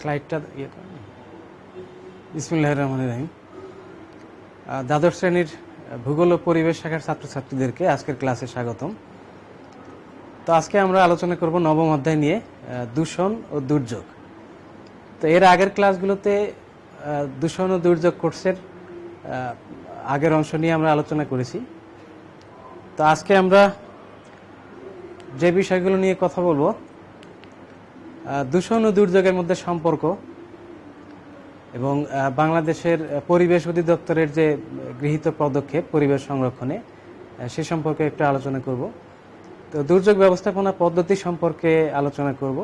স্লাইডটা বিসমিল্লাহির রহমানির রহিম। দ্বাদশ শ্রেণীর ভূগোল ও পরিবেশ শাখার ছাত্রছাত্রীদেরকে আজকের ক্লাসে স্বাগতম। তো আজকে আমরা আলোচনা করব নবম অধ্যায় নিয়ে, দূষণ ও দুর্যোগ। তো এর আগের ক্লাসগুলোতে দূষণ ও দুর্যোগ কোর্সের আগের অংশ নিয়ে আমরা আলোচনা করেছি। তো আজকে আমরা যে বিষয়গুলো নিয়ে কথা বলবো, দূষণ ও দুর্যোগের মধ্যে সম্পর্ক এবং বাংলাদেশের পরিবেশ অধিদপ্তরের যে গৃহীত পদক্ষেপ পরিবেশ সংরক্ষণে, সে সম্পর্কে একটু আলোচনা করব। তো দুর্যোগ ব্যবস্থাপনা পদ্ধতি সম্পর্কে আলোচনা করব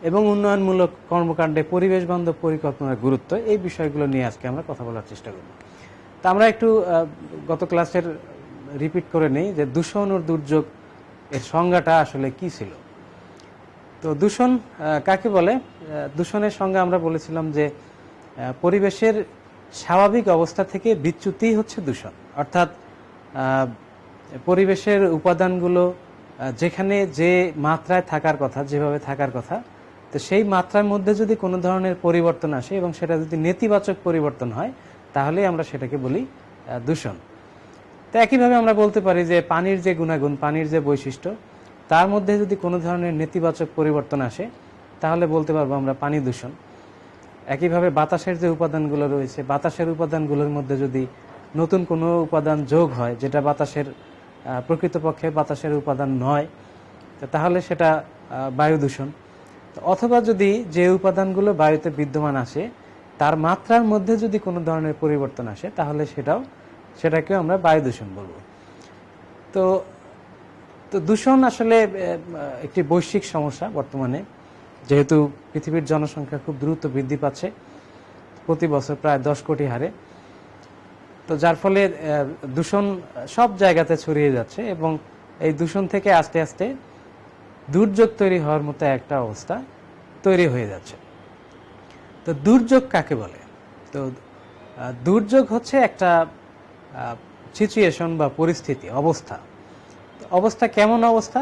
এবং উন্নয়নমূলক কর্মকাণ্ডে পরিবেশ বান্ধব পরিকল্পনার গুরুত্ব, এই বিষয়গুলো নিয়ে আজকে আমরা কথা বলার চেষ্টা করব। তা আমরা একটু গত ক্লাসের রিপিট করে নেই যে দূষণ ও দুর্যোগ এর সংজ্ঞাটা আসলে কি ছিল। তো দূষণ কাকে বলে? দূষণের সংজ্ঞা আমরা বলেছিলাম যে পরিবেশের স্বাভাবিক অবস্থা থেকে বিচ্যুতি হচ্ছে দূষণ। অর্থাৎ পরিবেশের উপাদানগুলো যেখানে যে মাত্রায় থাকার কথা, যেভাবে থাকার কথা, তো সেই মাত্রার মধ্যে যদি কোনো ধরনের পরিবর্তন আসে এবং সেটা যদি নেতিবাচক পরিবর্তন হয়, তাহলে আমরা সেটাকে বলি দূষণ। তো একইভাবে আমরা বলতে পারি যে পানির যে গুণাগুণ, পানির যে বৈশিষ্ট্য, তার মধ্যে যদি কোনো ধরনের নেতিবাচক পরিবর্তন আসে, তাহলে বলতে পারবো আমরা পানি দূষণ। একইভাবে বাতাসের যে উপাদানগুলো রয়েছে, বাতাসের উপাদানগুলোর মধ্যে যদি নতুন কোনো উপাদান যোগ হয় যেটা বাতাসের প্রকৃতপক্ষে বাতাসের উপাদান নয়, তাহলে সেটা বায়ু দূষণ। অথবা যদি যে উপাদানগুলো বায়ুতে বিদ্যমান আসে তার মাত্রার মধ্যে যদি কোনো ধরনের পরিবর্তন আসে, তাহলে সেটাকেও আমরা বায়ু দূষণ বলবো। তো দূষণ আসলে একটি বৈশ্বিক সমস্যা বর্তমানে, যেহেতু পৃথিবীর জনসংখ্যা খুব দ্রুত বৃদ্ধি পাচ্ছে, প্রতি বছর প্রায় 10 কোটি হারে। তো যার ফলে দূষণ সব জায়গাতে ছড়িয়ে যাচ্ছে এবং এই দূষণ থেকে আস্তে আস্তে দুর্যোগ তৈরি হওয়ার মতো একটা অবস্থা তৈরি হয়ে যাচ্ছে। তো দুর্যোগ কাকে বলে? তো দুর্যোগ হচ্ছে একটা সিচুয়েশন বা পরিস্থিতি, অবস্থা। অবস্থা কেমন অবস্থা?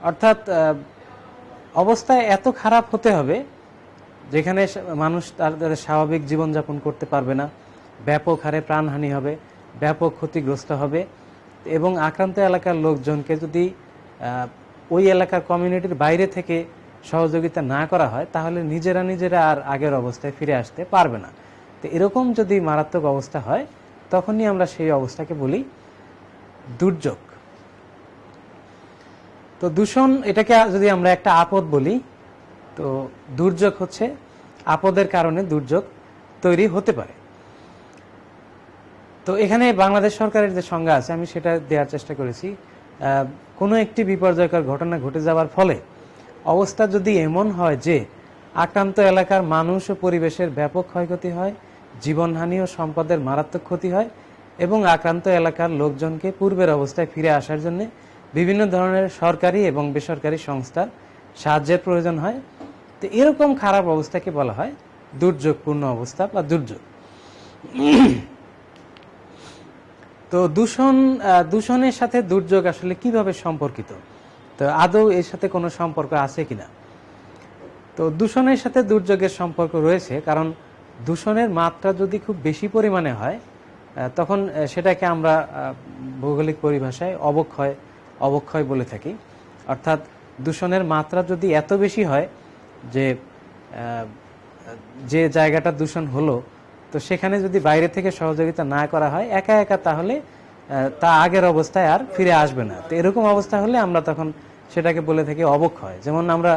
অর্থাৎ অবস্থায় এত খারাপ হতে হবে যেখানে মানুষ তাদের স্বাভাবিক জীবনযাপন করতে পারবে না, ব্যাপক হারে প্রাণহানি হবে, ব্যাপক ক্ষতিগ্রস্ত হবে এবং আক্রান্ত এলাকার লোকজনকে যদি ওই এলাকার কমিউনিটির বাইরে থেকে সহযোগিতা না করা হয়, তাহলে নিজেরা আর আগের অবস্থায় ফিরে আসতে পারবে না। তো এরকম যদি মারাত্মক অবস্থা হয়, তখনই আমরা সেই অবস্থাকে বলি দুর্যোগ। তো দূষণ, এটাকে যদি আমরা একটা আপদ বলি, তো দুর্যোগ হচ্ছে আপদের কারণে দুর্যোগ তৈরি হতে পারে। তো এখানে বাংলাদেশ সরকারের যে সংজ্ঞা আছে, আমি সেটা দেওয়ার চেষ্টা করেছি। কোনো একটি বিপর্যয়কর ঘটনা ঘটে যাওয়ার ফলে অবস্থা যদি এমন হয় যে আক্রান্ত এলাকার মানুষ ও পরিবেশের ব্যাপক ক্ষয়ক্ষতি হয়, জীবনহানি ও সম্পদের মারাত্মক ক্ষতি হয় এবং আক্রান্ত এলাকার লোকজনকে পূর্বের অবস্থায় ফিরে আসার জন্য বিভিন্ন ধরনের সরকারি এবং বেসরকারি সংস্থার সাহায্যের প্রয়োজন হয়, তো এরকম খারাপ অবস্থাকে বলা হয় দুর্যোগপূর্ণ অবস্থা বা দুর্যোগ। তো দূষণের সাথে দুর্যোগ আসলে কিভাবে সম্পর্কিত? তো আদৌ এর সাথে কোনো সম্পর্ক আছে কিনা? তো দূষণের সাথে দুর্যোগের সম্পর্ক রয়েছে, কারণ দূষণের মাত্রা যদি খুব বেশি পরিমাণে হয়, তখন সেটাকে আমরা ভৌগোলিক পরিভাষায় অবক্ষয় বলে থাকি। অর্থাৎ দূষণের মাত্রা যদি এত বেশি হয় যে জায়গাটা দূষণ হলো, তো সেখানে যদি বাইরে থেকে সহযোগিতা না করা হয় একা, তাহলে তা আগের অবস্থায় আর ফিরে আসবে না। তো এরকম অবস্থা হলে আমরা তখন সেটাকে বলে থাকি অবক্ষয়। যেমন আমরা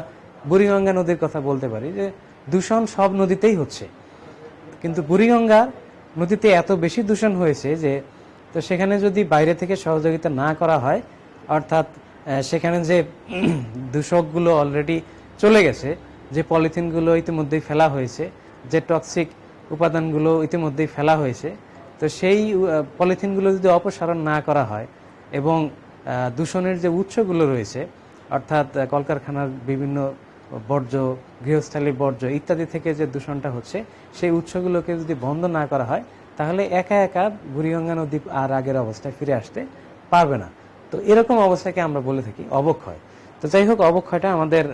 বুড়িগঙ্গা নদীর কথা বলতে পারি যে দূষণ সব নদীতেই হচ্ছে, কিন্তু বুড়িগঙ্গা নদীতে এত বেশি দূষণ হয়েছে যে তো সেখানে যদি বাইরে থেকে সহযোগিতা না করা হয়, অর্থাৎ সেখানে যে দূষকগুলো অলরেডি চলে গেছে, যে পলিথিনগুলো ইতিমধ্যেই ফেলা হয়েছে, যে টক্সিক উপাদানগুলো ইতিমধ্যেই ফেলা হয়েছে, তো সেই পলিথিনগুলো যদি অপসারণ না করা হয় এবং দূষণের যে উৎসগুলো রয়েছে, অর্থাৎ কলকারখানার বিভিন্ন বর্জ্য, গৃহস্থালী বর্জ্য ইত্যাদি থেকে যে দূষণটা হচ্ছে, সেই উৎসগুলোকে যদি বন্ধ না করা হয়, তাহলে একা বুড়িগঙ্গা নদী আর আগের অবস্থায় ফিরে আসতে পারবে না। তো এরকম অবস্থাকে আমরা বলে থাকি অবক্ষয়। তো যাই হোক, অবক্ষয়টা আমাদের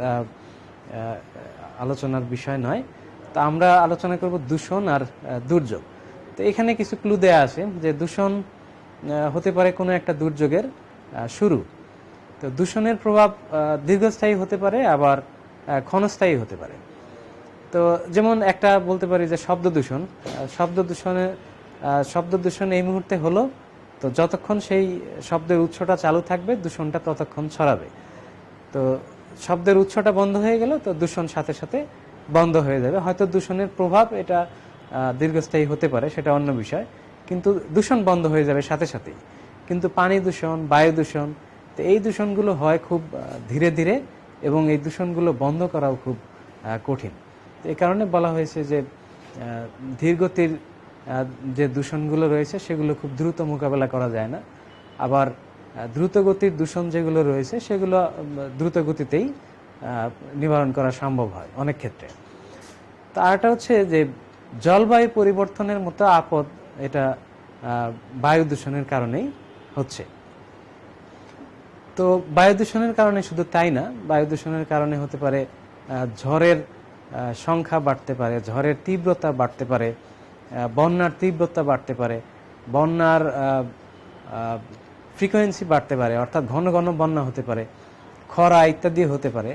আলোচনার বিষয় নয়। তো আমরা আলোচনা করব দূষণ আর দুর্যোগ। তো এখানে কিছু ক্লু দেয়া আছে যে দূষণ হতে পারে কোনো একটা দুর্যোগের শুরু। তো দূষণের প্রভাব দীর্ঘস্থায়ী হতে পারে, আবার ক্ষণস্থায়ী হতে পারে। তো যেমন একটা বলতে পারি যে শব্দ দূষণ। শব্দ দূষণ এই মুহূর্তে হলো, তো যতক্ষণ সেই শব্দের উৎসটা চালু থাকবে দূষণটা ততক্ষণ ছড়াবে। তো শব্দের উৎসটা বন্ধ হয়ে গেল, তো দূষণ সাথে সাথে বন্ধ হয়ে যাবে। হয়তো দূষণের প্রভাব এটা দীর্ঘস্থায়ী হতে পারে, সেটা অন্য বিষয়, কিন্তু দূষণ বন্ধ হয়ে যাবে সাথে সাথেই। কিন্তু পানি দূষণ, বায়ু দূষণ, তো এই দূষণগুলো হয় খুব ধীরে ধীরে, এবং এই দূষণগুলো বন্ধ করাও খুব কঠিন। তো এই কারণে বলা হয়েছে যে ধীরগতির যে দূষণগুলো রয়েছে সেগুলো খুব দ্রুত মোকাবেলা করা যায় না, আবার দ্রুতগতির দূষণ যেগুলো রয়েছে সেগুলো দ্রুত গতিতেই নিবারণ করা সম্ভব হয় অনেক ক্ষেত্রে। তো আরেকটা হচ্ছে যে জলবায়ু পরিবর্তনের মতো আপদ, এটা বায়ু দূষণের কারণেই হচ্ছে। তো বায়ু দূষণের কারণে শুধু তাই না, বায়ু দূষণের কারণে হতে পারে ঝড়ের সংখ্যা বাড়তে পারে, ঝড়ের তীব্রতা বাড়তে পারে, বন্যার তীব্রতা বাড়তে পারে, বন্যার ফ্রিকোয়েন্সি বাড়তে পারে, অর্থাৎ ঘন ঘন বন্যা হতে পারে, খরা ইত্যাদি হতে পারে।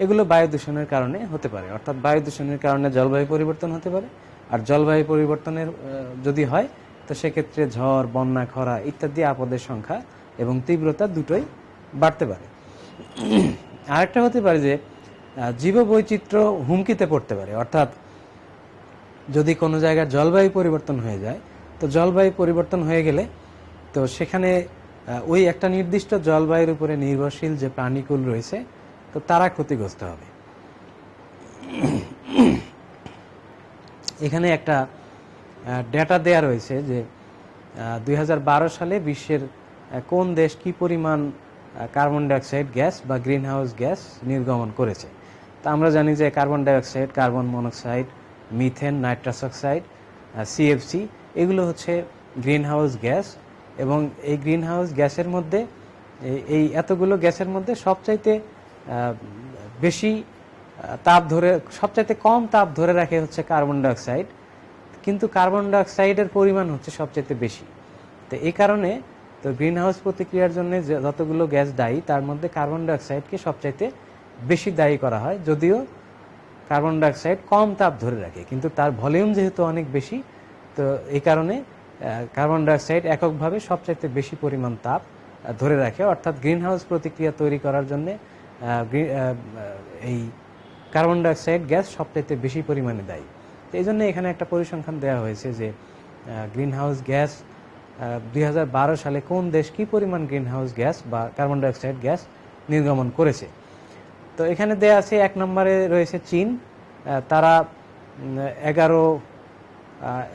এগুলো বায়ু দূষণের কারণে হতে পারে। অর্থাৎ বায়ু দূষণের কারণে জলবায়ু পরিবর্তন হতে পারে, আর জলবায়ু পরিবর্তনের যদি হয় তো সেক্ষেত্রে ঝড়, বন্যা, খরা ইত্যাদি আপদের সংখ্যা এবং তীব্রতা দুটোই বাড়তে পারে। আরেকটা হতে পারে যে জীববৈচিত্র্য হুমকিতে পড়তে পারে। অর্থাৎ যদি কোনো জায়গায় জলবায়ু পরিবর্তন হয়ে যায়, তো জলবায়ু পরিবর্তন হয়ে গেলে তো সেখানে ওই একটা নির্দিষ্ট জলবায়ুর উপরে নির্ভরশীল যে প্রাণীকুল রয়েছে, তো তারা ক্ষতিগ্রস্ত হবে। এখানে একটা ডেটা দেয়া রয়েছে যে 2012 সালে বিশ্বের কোন দেশ কি পরিমাণ কার্বন ডাইঅক্সাইড গ্যাস বা গ্রিন হাউস গ্যাস নির্গমন করেছে। তা আমরা জানি যে carbon dioxide, carbon monoxide, methane, nitrous oxide, CFC, এগুলো হচ্ছে গ্রিন হাউস গ্যাস। এবং এই গ্রিন হাউস গ্যাসের মধ্যে, এই এতগুলো গ্যাসের মধ্যে সবচাইতে বেশি সবচাইতে কম তাপ ধরে রাখে হচ্ছে কার্বন ডাইঅক্সাইড, কিন্তু কার্বন ডাইঅক্সাইডের পরিমাণ হচ্ছে সবচাইতে বেশি। তো এই কারণে তো গ্রিন হাউস প্রতিক্রিয়ার জন্য যতগুলো গ্যাস দায়ী, তার মধ্যে কার্বন ডাইঅক্সাইডকে সবচাইতে বেশি দায়ী করা হয়। যদিও কার্বন ডাইঅক্সাইড কম তাপ ধরে রাখে, কিন্তু তার ভলিউম যেহেতু অনেক বেশি, তো এই কারণে কার্বন ডাইঅক্সাইড এককভাবে সবচাইতে বেশি পরিমাণ তাপ ধরে রাখে। অর্থাৎ গ্রিন হাউস প্রতিক্রিয়া তৈরি করার জন্য এই কার্বন ডাইঅক্সাইড গ্যাস সবচাইতে বেশি পরিমাণে দায়ী। তো এই জন্য এখানে একটা পরিসংখ্যান দেওয়া হয়েছে যে গ্রিন হাউস গ্যাস 2012 সালে কোন দেশ কি পরিমাণ গ্রিন হাউস গ্যাস বা কার্বন ডাইঅক্সাইড গ্যাস নির্গমন করেছে। তো এখানে দেয়া আছে 1 নম্বরে রয়েছে চীন। তারা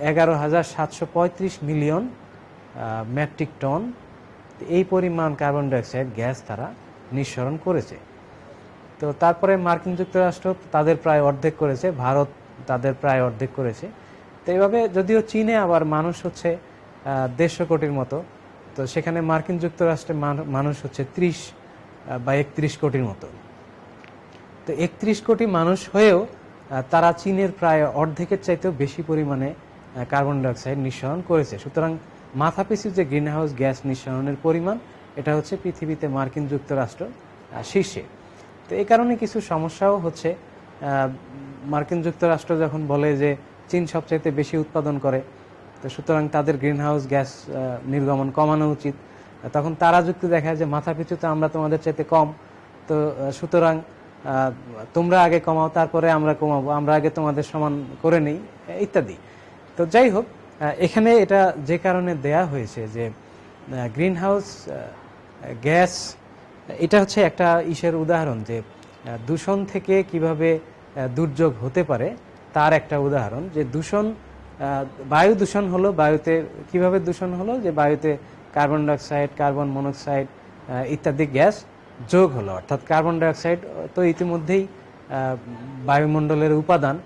11,735 মিলিয়ন মেট্রিক টন এই পরিমাণ কার্বন ডাইঅক্সাইড গ্যাস তারা নিঃসরণ করেছে। তো তারপরে মার্কিন যুক্তরাষ্ট্র তাদের প্রায় অর্ধেক করেছে, ভারত তাদের প্রায় অর্ধেক করেছে। তো এইভাবে, যদিও চীনে আবার মানুষ হচ্ছে 150 কোটির মতো, তো সেখানে মার্কিন যুক্তরাষ্ট্রে মানুষ হচ্ছে 30 বা 31 কোটির মতো। তো 31 কোটি মানুষ হয়েও তারা চীনের প্রায় অর্ধেকের চাইতেও বেশি পরিমাণে কার্বন ডাইঅক্সাইড নিঃসরণ করেছে। সুতরাং মাথাপিছু যে গ্রিন হাউস গ্যাস নিঃসরণের পরিমাণ, এটা হচ্ছে পৃথিবীতে মার্কিন যুক্তরাষ্ট্র শীর্ষে। তো এই কারণে কিছু সমস্যাও হচ্ছে। মার্কিন যুক্তরাষ্ট্র যখন বলে যে চীন সবচাইতে বেশি উৎপাদন করে, তো সুতরাং তাদের গ্রিন হাউস গ্যাস নির্গমন কমানো উচিত, তখন তারা যুক্তি দেখায় যে মাথাপিছু তো আমরা তোমাদের চাইতে কম, তো সুতরাং তোমরা আগে কমাও, তারপরে আমরা কমাবো, আমরা আগে তোমাদের সমান করে নেই ইত্যাদি। তো যাই হোক, এখানে এটা যে কারণে দেয়া হয়েছে যে গ্রিন হাউস গ্যাস, এটা হচ্ছে একটা উদাহরণ যে দূষণ থেকে কিভাবে দুর্যোগ হতে পারে তার একটা উদাহরণ। যে বায়ু দূষণ হলো, বায়ুতে কিভাবে দূষণ হলো, যে বায়ুতে কার্বন ডাইঅক্সাইড, কার্বন মনোক্সাইড ইত্যাদি গ্যাস যোগ হলো। অর্থাৎ কার্বন ডাইঅক্সাইড তো ইতিমধ্যেই বায়ুমণ্ডলের উপাদান,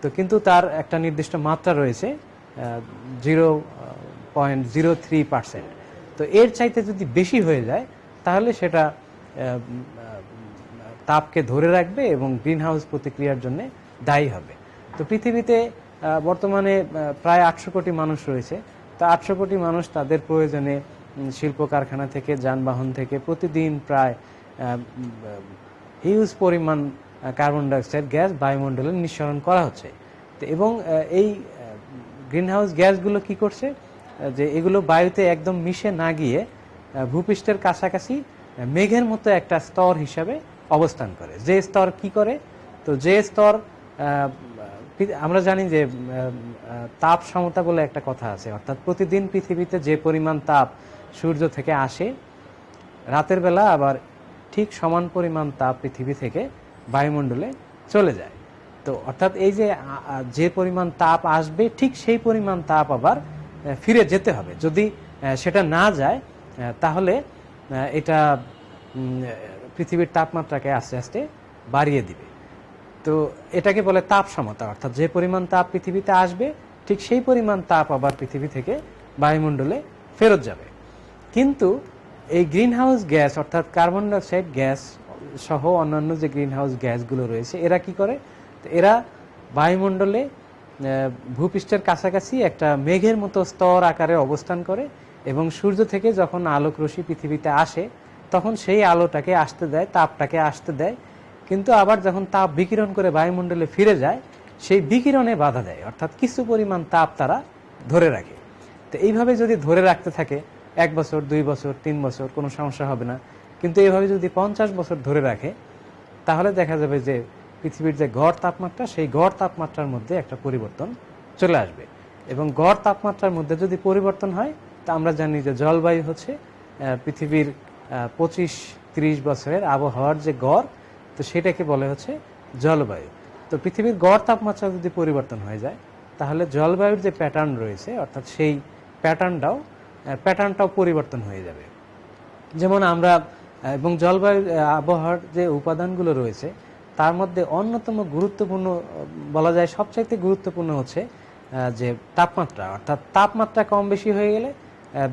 তো কিন্তু তার একটা নির্দিষ্ট মাত্রা রয়েছে 0.03%। তো এর চাইতে যদি বেশি হয়ে যায় তাহলে সেটা তাপকে ধরে রাখবে এবং গ্রিন হাউস প্রতিক্রিয়ার জন্য দায়ী হবে। তো পৃথিবীতে বর্তমানে প্রায় 800 কোটি মানুষ রয়েছে। তো 800 কোটি মানুষ তাদের প্রয়োজনে শিল্প কারখানা থেকে, যানবাহন থেকে প্রতিদিন প্রায় হিউজ পরিমাণ কার্বন ডাইঅক্সাইড গ্যাস বায়ুমণ্ডলে নিঃসরণ করা হচ্ছে। তো এবং এই গ্রিনহাউস গ্যাসগুলো কি করছে, যে এগুলো বায়ুতে একদম মিশে না গিয়ে ভূপৃষ্ঠের কাছাকাছি মেঘের মতো একটা স্তর হিসাবে অবস্থান করে। যে স্তর কি করে, তো যে স্তর আমরা জানি যে তাপ সমতা বলে একটা কথা আছে, অর্থাৎ প্রতিদিন পৃথিবীতে যে পরিমাণ তাপ সূর্য থেকে আসে, রাতের বেলা আবার ঠিক সমান পরিমাণ তাপ পৃথিবী থেকে বায়ুমণ্ডলে চলে যায়। তো অর্থাৎ এই যে যে পরিমাণ তাপ আসবে ঠিক সেই পরিমাণ তাপ আবার ফিরে যেতে হবে। যদি সেটা না যায় তাহলে এটা পৃথিবীর তাপমাত্রাকে আস্তে আস্তে বাড়িয়ে দিবে। তো এটাকে বলে তাপ সমতা, অর্থাৎ যে পরিমাণ তাপ পৃথিবীতে আসবে ঠিক সেই পরিমাণ তাপ আবার পৃথিবী থেকে বায়ুমণ্ডলে ফেরত যাবে। কিন্তু এই গ্রিনহাউস গ্যাস অর্থাৎ কার্বন ডাইঅক্সাইড গ্যাস সহ অন্যান্য যে গ্রিনহাউস গ্যাসগুলো রয়েছে, এরা কি করে, তো এরা বায়ুমণ্ডলে ভূপৃষ্ঠের কাছাকাছি একটা মেঘের মতো স্তর আকারে অবস্থান করে এবং সূর্য থেকে যখন আলোক রশ্মি পৃথিবীতে আসে তখন সেই আলোটাকে আসতে দেয়, তাপটাকে আসতে দেয়, কিন্তু আবার যখন তাপ বিকিরণ করে বায়ুমণ্ডলে ফিরে যায় সেই বিকিরণে বাধা দেয়, অর্থাৎ কিছু পরিমাণ তাপ তারা ধরে রাখে। তো এইভাবে যদি ধরে রাখতে থাকে 1 বছর, 2 বছর, 3 বছর, কোনো সমস্যা হবে না। কিন্তু এইভাবে যদি 50 বছর ধরে রাখে তাহলে দেখা যাবে যে পৃথিবীর যে গড় তাপমাত্রা, সেই গড় তাপমাত্রার মধ্যে একটা পরিবর্তন চলে আসবে। এবং গড় তাপমাত্রার মধ্যে যদি পরিবর্তন হয়, তা আমরা জানি যে জলবায়ু হচ্ছে পৃথিবীর 25-30 বছরের আবহাওয়ার যে গড়, তো সেটাকে বলে হচ্ছে জলবায়ু। তো পৃথিবীর গড় তাপমাত্রা যদি পরিবর্তন হয়ে যায় তাহলে জলবায়ুর যে প্যাটার্ন রয়েছে অর্থাৎ সেই প্যাটার্নটাও পরিবর্তন হয়ে যাবে। যেমন আমরা এবং জলবায়ুর আবহাওয়ার যে উপাদানগুলো রয়েছে তার মধ্যে অন্যতম গুরুত্বপূর্ণ বলা যায়, সবচাইতে গুরুত্বপূর্ণ হচ্ছে যে তাপমাত্রা, অর্থাৎ তাপমাত্রা কম বেশি হয়ে গেলে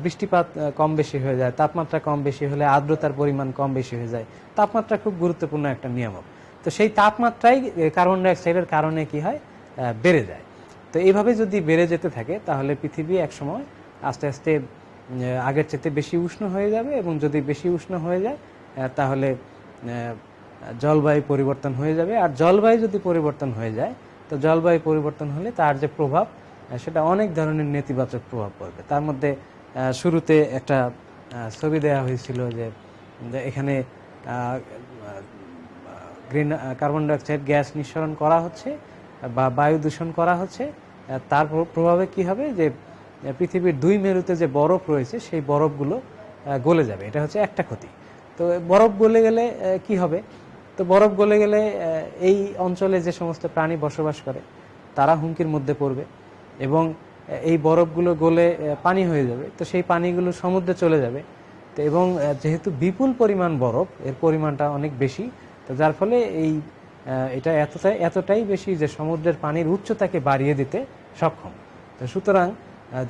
বৃষ্টিপাত কম বেশি হয়ে যায়, তাপমাত্রা কম বেশি হলে আর্দ্রতার পরিমাণ কম বেশি হয়ে যায়। তাপমাত্রা খুব গুরুত্বপূর্ণ একটা নিয়ামক। তো সেই তাপমাত্রাই কার্বন ডাইঅক্সাইডের কারণে কি হয়, বেড়ে যায়। তো এইভাবে যদি বেড়ে যেতে থাকে তাহলে পৃথিবী একসময় আস্তে আস্তে আগের চেয়ে বেশি উষ্ণ হয়ে যাবে, এবং যদি বেশি উষ্ণ হয়ে যায় তাহলে জলবায়ু পরিবর্তন হয়ে যাবে। আর জলবায়ু যদি পরিবর্তন হয়ে যায়, তো জলবায়ু পরিবর্তন হলে তার যে প্রভাব সেটা অনেক ধরনের নেতিবাচক প্রভাব পড়বে। তার মধ্যে শুরুতে একটা ছবি দেওয়া হয়েছিল যে এখানে কার্বন ডাইঅক্সাইড গ্যাস নিঃসরণ করা হচ্ছে বা বায়ু দূষণ করা হচ্ছে, তার প্রভাবে কি হবে যে পৃথিবীর 2 মেরুতে যে বরফ রয়েছে সেই বরফগুলো গলে যাবে। এটা হচ্ছে একটা ক্ষতি। তো বরফ গলে গেলে কি হবে, তো বরফ গলে গেলে এই অঞ্চলে যে সমস্ত প্রাণী বসবাস করে তারা হুমকির মধ্যে পড়বে, এবং এই বরফগুলো গলে পানি হয়ে যাবে। তো সেই পানিগুলো সমুদ্রে চলে যাবে। তো এবং যেহেতু বিপুল পরিমাণ বরফ, এর পরিমাণটা অনেক বেশি, তো যার ফলে এটা এতটাই বেশি যে সমুদ্রের পানির উচ্চতাকে বাড়িয়ে দিতে সক্ষম। তো সুতরাং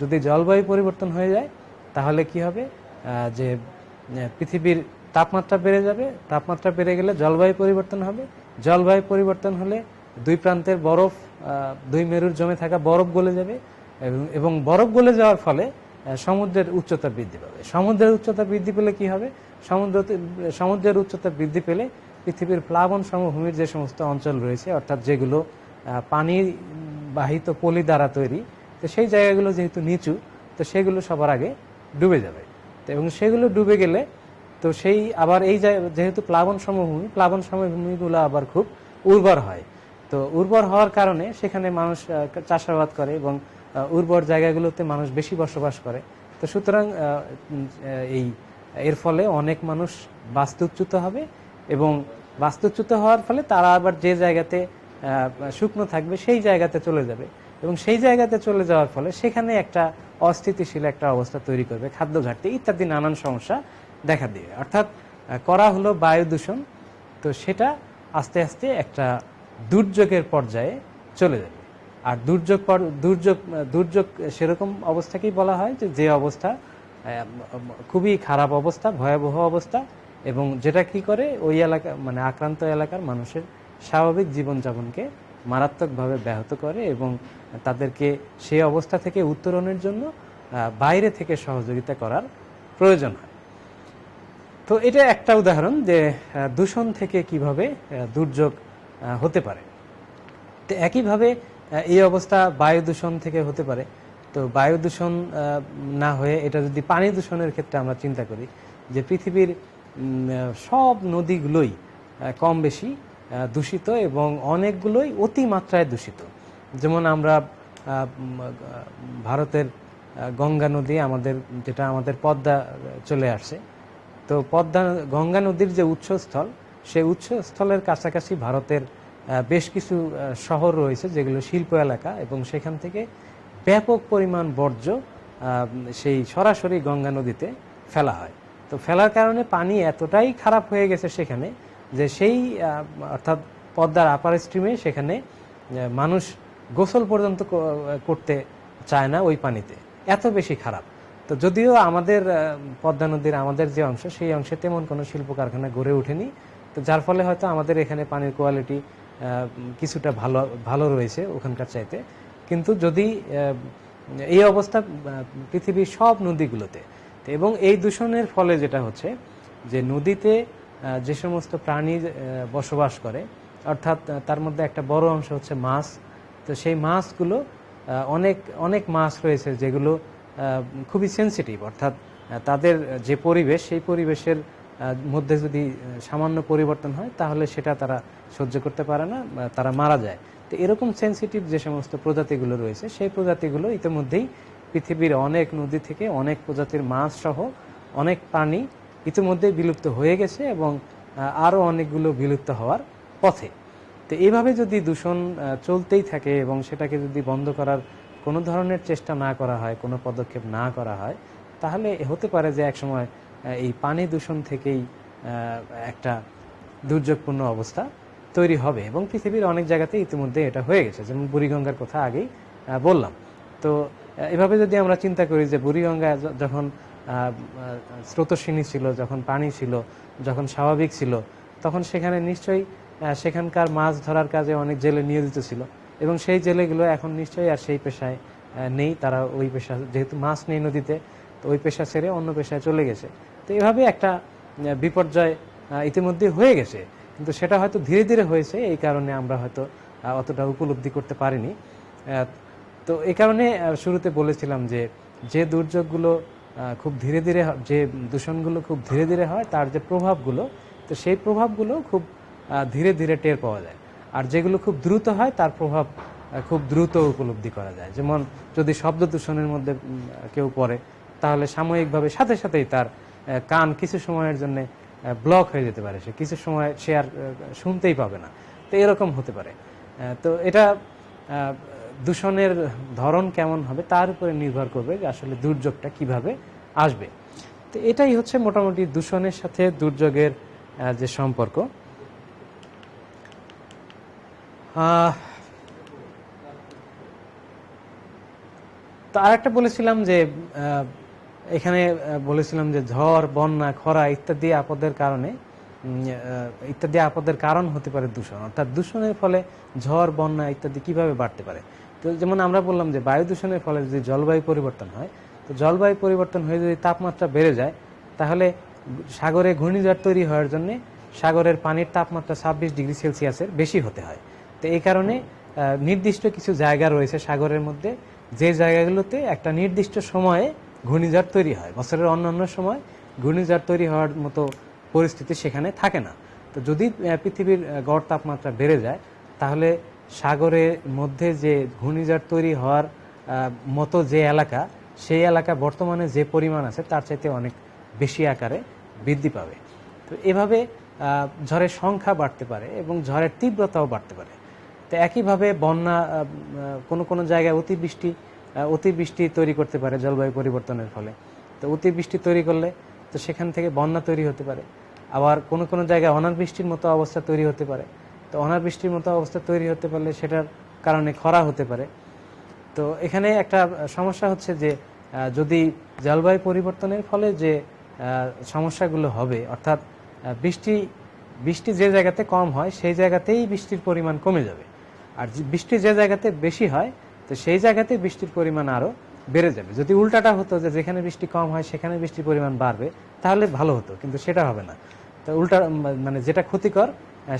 যদি জলবায়ু পরিবর্তন হয়ে যায় তাহলে কি হবে, যে পৃথিবীর তাপমাত্রা বেড়ে যাবে, তাপমাত্রা বেড়ে গেলে জলবায়ু পরিবর্তন হবে, জলবায়ু পরিবর্তন হলে 2 প্রান্তের বরফ, 2 মেরুর জমে থাকা বরফ গলে যাবে, এবং বরফ গলে যাওয়ার ফলে সমুদ্রের উচ্চতা বৃদ্ধি পাবে। সমুদ্রের উচ্চতা বৃদ্ধি পেলে কি হবে, সমুদ্রের উচ্চতা বৃদ্ধি পেলে পৃথিবীর প্লাবন সমভূমির যে সমস্ত অঞ্চল রয়েছে, অর্থাৎ যেগুলো পানি বাহিত পলি দ্বারা তৈরি, তো সেই জায়গাগুলো যেহেতু নিচু, তো সেগুলো সবার আগে ডুবে যাবে। তো এবং সেগুলো ডুবে গেলে তো সেই আবার এই যেহেতু প্লাবন সমভূমিগুলো আবার খুব উর্বর হয়। তো উর্বর হওয়ার কারণে সেখানে মানুষ চাষাবাদ করে এবং উর্বর জায়গাগুলোতে মানুষ বেশি বসবাস করে। তো সুতরাং এর ফলে অনেক মানুষ বাস্তুচ্যুত হবে, এবং বাস্তুচ্যুত হওয়ার ফলে তারা আবার যে জায়গাতে শুকনো থাকবে সেই জায়গাতে চলে যাবে, এবং সেই জায়গাতে চলে যাওয়ার ফলে সেখানে একটা অস্থিতিশীল একটা অবস্থা তৈরি করবে, খাদ্য ঘাটতি ইত্যাদি নানান সমস্যা দেখা দিবে। অর্থাৎ করা হলো বায়ু দূষণ, তো সেটা আস্তে আস্তে একটা দুর্যোগের পর্যায়ে চলে যাবে। আর দুর্যোগ সেরকম অবস্থাকেই বলা হয় যে অবস্থা খুবই খারাপ অবস্থা, ভয়াবহ অবস্থা, এবং যেটা কি করে ওই এলাকা মানে আক্রান্ত এলাকার মানুষের স্বাভাবিক জীবনযাপনকে মারাত্মকভাবে ব্যাহত করে এবং তাদেরকে সেই অবস্থা থেকে উত্তরণের জন্য বাইরে থেকে সহযোগিতা করার প্রয়োজন হয়। তো এটা একটা উদাহরণ যে দূষণ থেকে কিভাবে দুর্যোগ হতে পারে। তো একইভাবে এই অবস্থা বায়ু দূষণ থেকে হতে পারে। তো বায়ু দূষণ না হয়ে এটা যদি পানি দূষণের ক্ষেত্রে আমরা চিন্তা করি যে পৃথিবীর সব নদীগুলোই কম বেশি দূষিত এবং অনেকগুলোই অতিমাত্রায় দূষিত। যেমন আমরা ভারতের গঙ্গা নদী যেটা আমাদের পদ্মা চলে আসছে, তো গঙ্গা নদীর যে উৎসস্থল, সেই উৎসস্থলের কাছাকাছি ভারতের বেশ কিছু শহর রয়েছে যেগুলো শিল্প এলাকা, এবং সেখান থেকে ব্যাপক পরিমাণ বর্জ্য সেই সরাসরি গঙ্গা নদীতে ফেলা হয়। তো ফেলার কারণে পানি এতটাই খারাপ হয়ে গেছে সেখানে যে সেই অর্থাৎ পদ্মার আপার স্ট্রিমে সেখানে মানুষ গোসল পর্যন্ত করতে চায় না ওই পানিতে, এত বেশি খারাপ। তো যদিও আমাদের পদ্মা নদীর আমাদের যে অংশ, সেই অংশে তেমন কোনো শিল্প কারখানা গড়ে ওঠেনি, তো যার ফলে হয়তো আমাদের এখানে পানির কোয়ালিটি কিছুটা ভালো রয়েছে ওখানকার চাইতে। কিন্তু যদি এই অবস্থা পৃথিবীর সব নদীগুলোতে, এবং এই দূষণের ফলে যেটা হচ্ছে যে নদীতে যে সমস্ত প্রাণী বসবাস করে, অর্থাৎ তার মধ্যে একটা বড় অংশ হচ্ছে মাছ। তো সেই মাছগুলো অনেক মাছ রয়েছে যেগুলো খুবই সেনসিটিভ, অর্থাৎ তাদের যে পরিবেশ, সেই পরিবেশের মধ্যে যদি সামান্য পরিবর্তন হয় তাহলে সেটা তারা সহ্য করতে পারে না, তারা মারা যায়। তো এরকম সেনসিটিভ যে সমস্ত প্রজাতিগুলো রয়েছে, সেই প্রজাতিগুলো ইতিমধ্যেই পৃথিবীর অনেক নদী থেকে অনেক প্রজাতির মাছ সহ অনেক প্রাণী ইতিমধ্যেই বিলুপ্ত হয়ে গেছে এবং আরও অনেকগুলো বিলুপ্ত হওয়ার পথে। তো এইভাবে যদি দূষণ চলতেই থাকে এবং সেটাকে যদি বন্ধ করার কোনো ধরনের চেষ্টা না করা হয়, কোনো পদক্ষেপ না করা হয়, তাহলে হতে পারে যে একসময় এই পানি দূষণ থেকেই একটা দুর্যোগপূর্ণ অবস্থা তৈরি হবে, এবং পৃথিবীর অনেক জায়গাতে ইতিমধ্যে এটা হয়ে গেছে, যেমন বুড়িগঙ্গার কথা আগেই বললাম। তো এভাবে যদি আমরা চিন্তা করি যে বুড়িগঙ্গা যখন স্রোতস্বিনী ছিল, যখন পানি ছিল, যখন স্বাভাবিক ছিল, তখন সেখানে নিশ্চয়ই সেখানকার মাছ ধরার কাজে অনেক জেলে নিয়োজিত ছিল, এবং সেই জেলেগুলো এখন নিশ্চয়ই আর সেই পেশায় নেই। তারা ওই পেশা, যেহেতু মাছ নেই নদীতে, তো ওই পেশা ছেড়ে অন্য পেশায় চলে গেছে। তো এভাবে একটা বিপর্যয় ইতিমধ্যে হয়ে গেছে, কিন্তু সেটা হয়তো ধীরে ধীরে হয়েছে, এই কারণে আমরা হয়তো অতটা উপলব্ধি করতে পারিনি। তো এই কারণে শুরুতে বলেছিলাম যে দুর্যোগগুলো খুব ধীরে ধীরে, যে দূষণগুলো খুব ধীরে ধীরে হয়, তার যে প্রভাবগুলো, তো সেই প্রভাবগুলো খুব ধীরে ধীরে টের পাওয়া যায়। আর যেগুলো খুব দ্রুত হয়, তার প্রভাব খুব দ্রুত উপলব্ধি করা যায়। যেমন যদি শব্দ দূষণের মধ্যে কেউ পড়ে, তাহলে সাময়িকভাবে সাথে সাথেই তার কান কিছু সময়ের জন্য ব্লক হয়ে যেতে পারে, সে কিছু সময় সে আর শুনতেই পাবে না। তো এরকম হতে পারে। তো এটা দূষণের ধরন কেমন হবে তার উপরে নির্ভর করবে যে আসলে দুর্যোগটা কিভাবে আসবে। তো এটাই হচ্ছে মোটামুটি দূষণের সাথে দুর্যোগের যে সম্পর্ক। তো আরেকটা বলেছিলাম যে এখানে বলেছিলাম যে ঝড়, বন্যা, খরা ইত্যাদি আপদের কারণ হতে পারে দূষণ, অর্থাৎ দূষণের ফলে ঝড়, বন্যা ইত্যাদি কিভাবে বাড়তে পারে। তো যেমন আমরা বললাম যে বায়ু দূষণের ফলে যদি জলবায়ু পরিবর্তন হয়, তো জলবায়ু পরিবর্তন হয়ে যদি তাপমাত্রা বেড়ে যায়, তাহলে সাগরে ঘূর্ণিঝড় তৈরি হওয়ার জন্য সাগরের পানির তাপমাত্রা 26 ডিগ্রি সেলসিয়াসের বেশি হতে হয়। তো এই কারণে নির্দিষ্ট কিছু জায়গা রয়েছে সাগরের মধ্যে, যে জায়গাগুলোতে একটা নির্দিষ্ট সময়ে ঘূর্ণিঝড় তৈরি হয়, বছরের অন্যান্য সময় ঘূর্ণিঝড় তৈরি হওয়ার মতো পরিস্থিতি সেখানে থাকে না। তো যদি পৃথিবীর গড় তাপমাত্রা বেড়ে যায়, তাহলে সাগরের মধ্যে যে ঘূর্ণিঝড় তৈরি হওয়ার মতো যে এলাকা, সেই এলাকা বর্তমানে যে পরিমাণ আছে তার চাইতে অনেক বেশি আকারে বৃদ্ধি পাবে। তো এভাবে ঝড়ের সংখ্যা বাড়তে পারে এবং ঝড়ের তীব্রতাও বাড়তে পারে। তো একইভাবে বন্যা, কোনো জায়গায় অতিবৃষ্টি তৈরি করতে পারে জলবায়ু পরিবর্তনের ফলে। তো অতিবৃষ্টি তৈরি করলে তো সেখান থেকে বন্যা তৈরি হতে পারে। আবার কোনো জায়গায় অনাবৃষ্টির মতো অবস্থা তৈরি হতে পারে। তো অনাবৃষ্টির মতো অবস্থা তৈরি হতে পারলে সেটার কারণে খরা হতে পারে। তো এখানে একটা সমস্যা হচ্ছে যে যদি জলবায়ু পরিবর্তনের ফলে যে সমস্যাগুলো হবে, অর্থাৎ বৃষ্টি যে জায়গাতে কম হয় সেই জায়গাতেই বৃষ্টির পরিমাণ কমে যাবে। আর বৃষ্টি যে জায়গাতে বেশি হয় তো সেই জায়গাতে বৃষ্টির পরিমাণ আরও বেড়ে যাবে। যদি উল্টাটা হতো যে যেখানে বৃষ্টি কম হয় সেখানে বৃষ্টির পরিমাণ বাড়বে তাহলে ভালো হতো, কিন্তু সেটা হবে না। তো উল্টা মানে যেটা ক্ষতিকর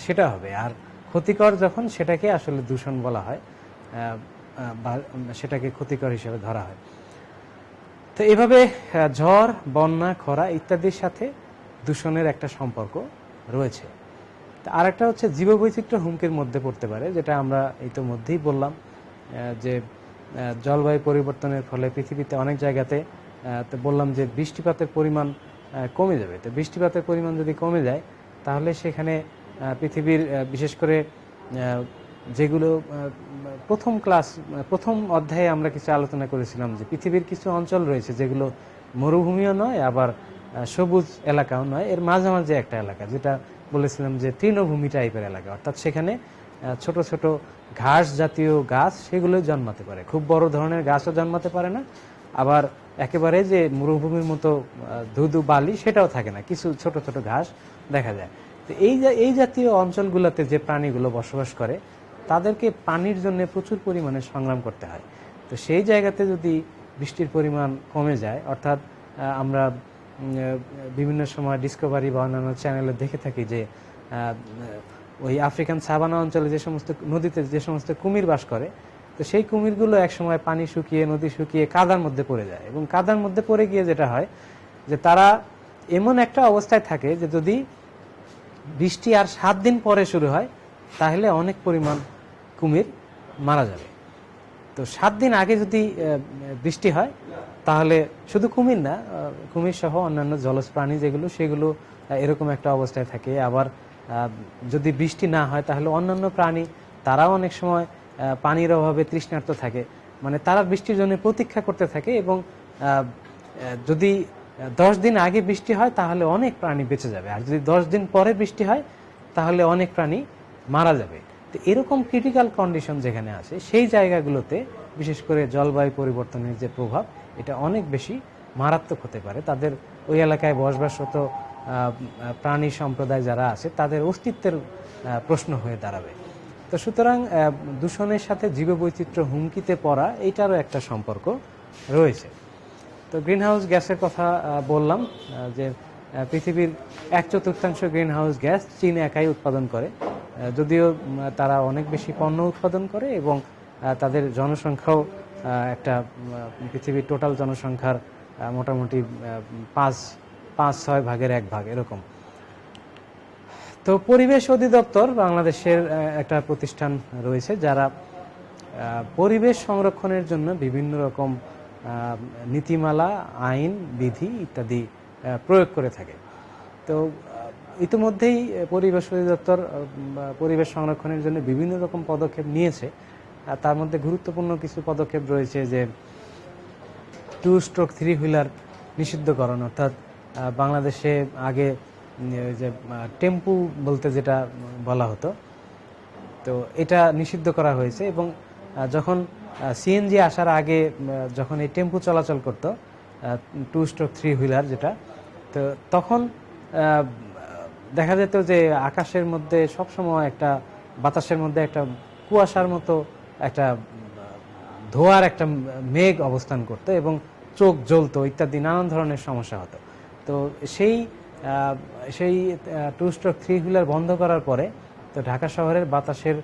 সেটা হবে, আর ক্ষতিকর যখন সেটাকে আসলে দূষণ বলা হয় বা সেটাকে ক্ষতিকর হিসেবে ধরা হয়। তো এভাবে ঝড়, বন্যা, খরা ইত্যাদির সাথে দূষণের একটা সম্পর্ক রয়েছে। আরেকটা হচ্ছে জীববৈচিত্র্য হুমকির মধ্যে পড়তে পারে, যেটা আমরা ইতিমধ্যেই বললাম যে জলবায়ু পরিবর্তনের ফলে পৃথিবীতে অনেক জায়গাতে তো বললাম যে বৃষ্টিপাতের পরিমাণ কমে যাবে। তো বৃষ্টিপাতের পরিমাণ যদি কমে যায় তাহলে সেখানে পৃথিবীর বিশেষ করে যেগুলো প্রথম অধ্যায়ে আমরা কিছু আলোচনা করেছিলাম যে পৃথিবীর কিছু অঞ্চল রয়েছে যেগুলো মরুভূমিও নয় আবার সবুজ এলাকাও নয়, এর মাঝামাঝি একটা এলাকা, যেটা বলেছিলাম যে তৃণভূমি টাইপের এলাকা, অর্থাৎ সেখানে ছোট ছোট ঘাস জাতীয় গাছ সেগুলো জন্মাতে পারে, খুব বড় ধরনের গাছও জন্মাতে পারে না, আবার একেবারে যে মরুভূমির মতো ধুধু বালি সেটাও থাকে না, কিছু ছোট ছোট ঘাস দেখা যায়। তো এই জাতীয় অঞ্চলগুলোতে যে প্রাণীগুলো বসবাস করে তাদেরকে পানির জন্য প্রচুর পরিমাণে সংগ্রাম করতে হয়। তো সেই জায়গাতে যদি বৃষ্টির পরিমাণ কমে যায়, অর্থাৎ আমরা বিভিন্ন সময় ডিসকভারি বা অন্যান্য চ্যানেলে দেখে থাকি যে ওই আফ্রিকান সাভানা অঞ্চলে যে সমস্ত নদীতে যে সমস্ত কুমির বাস করে, তো সেই কুমিরগুলো একসময় পানি শুকিয়ে নদী শুকিয়ে কাদার মধ্যে পড়ে যায়, এবং কাদার মধ্যে পড়ে গিয়ে যেটা হয় যে তারা এমন একটা অবস্থায় থাকে যে যদি বৃষ্টি আর 7 দিন পরে শুরু হয় তাহলে অনেক পরিমাণ কুমির মারা যাবে। তো 7 দিন আগে যদি বৃষ্টি হয় তাহলে শুধু কুমির না, কুমির সহ অন্যান্য জলজ প্রাণী যেগুলো সেগুলো এরকম একটা অবস্থায় থাকে। আবার যদি বৃষ্টি না হয় তাহলে অন্যান্য প্রাণী তারাও অনেক সময় পানির অভাবে তৃষ্ণার্ত থাকে, মানে তারা বৃষ্টির জন্য প্রতীক্ষা করতে থাকে, এবং যদি 10 দিন আগে বৃষ্টি হয় তাহলে অনেক প্রাণী বেঁচে যাবে, আর যদি 10 দিন পরে বৃষ্টি হয় তাহলে অনেক প্রাণী মারা যাবে। তো এরকম ক্রিটিক্যাল কন্ডিশন যেখানে আছে সেই জায়গাগুলোতে বিশেষ করে জলবায়ু পরিবর্তনের যে প্রভাব এটা অনেক বেশি মারাত্মক হতে পারে, তাদের ওই এলাকায় বসবাসরত প্রাণী সম্প্রদায় যারা আছে তাদের অস্তিত্বের প্রশ্ন হয়ে দাঁড়াবে। তো সুতরাং দূষণের সাথে জীববৈচিত্র্য হুমকিতে পড়া এইটারও একটা সম্পর্ক রয়েছে। তো গ্রিনহাউস গ্যাসের কথা বললাম যে পৃথিবীর 1/4 গ্রিনহাউস গ্যাস চীন একাই উৎপাদন করে, যদিও তারা অনেক বেশি পণ্য উৎপাদন করে এবং তাদের জনসংখ্যাও একটা পৃথিবীর টোটাল জনসংখ্যার মোটামুটি 5-6 ভাগের 1 ভাগ এরকম। তো পরিবেশ অধিদপ্তর বাংলাদেশের একটা প্রতিষ্ঠান রয়েছে যারা পরিবেশ সংরক্ষণের জন্য বিভিন্ন রকম নীতিমালা, আইন, বিধি ইত্যাদি প্রয়োগ করে থাকে। তো ইতিমধ্যেই পরিবেশ অধিদপ্তর পরিবেশ সংরক্ষণের জন্য বিভিন্ন রকম পদক্ষেপ নিয়েছে। তার মধ্যে গুরুত্বপূর্ণ কিছু পদক্ষেপ রয়েছে যে 2-3 হুইলার নিষিদ্ধকরণ, অর্থাৎ বাংলাদেশে আগে যে টেম্পু বলতে যেটা বলা হতো, তো এটা নিষিদ্ধ করা হয়েছে, এবং যখন সিএনজি আসার আগে যখন এই টেম্পু চলাচল করতো 2-3 হুইলার যেটা, তো তখন দেখা যেত যে আকাশের মধ্যে সবসময় একটা বাতাসের মধ্যে একটা কুয়াশার মতো একটা ধোঁয়ার একটা মেঘ অবস্থান করতো এবং চোখ জ্বলতো ইত্যাদি নানান ধরনের সমস্যা হতো। তো সেই 2-3 হুইলার বন্ধ করার পরে তো ঢাকা শহরের বাতাসের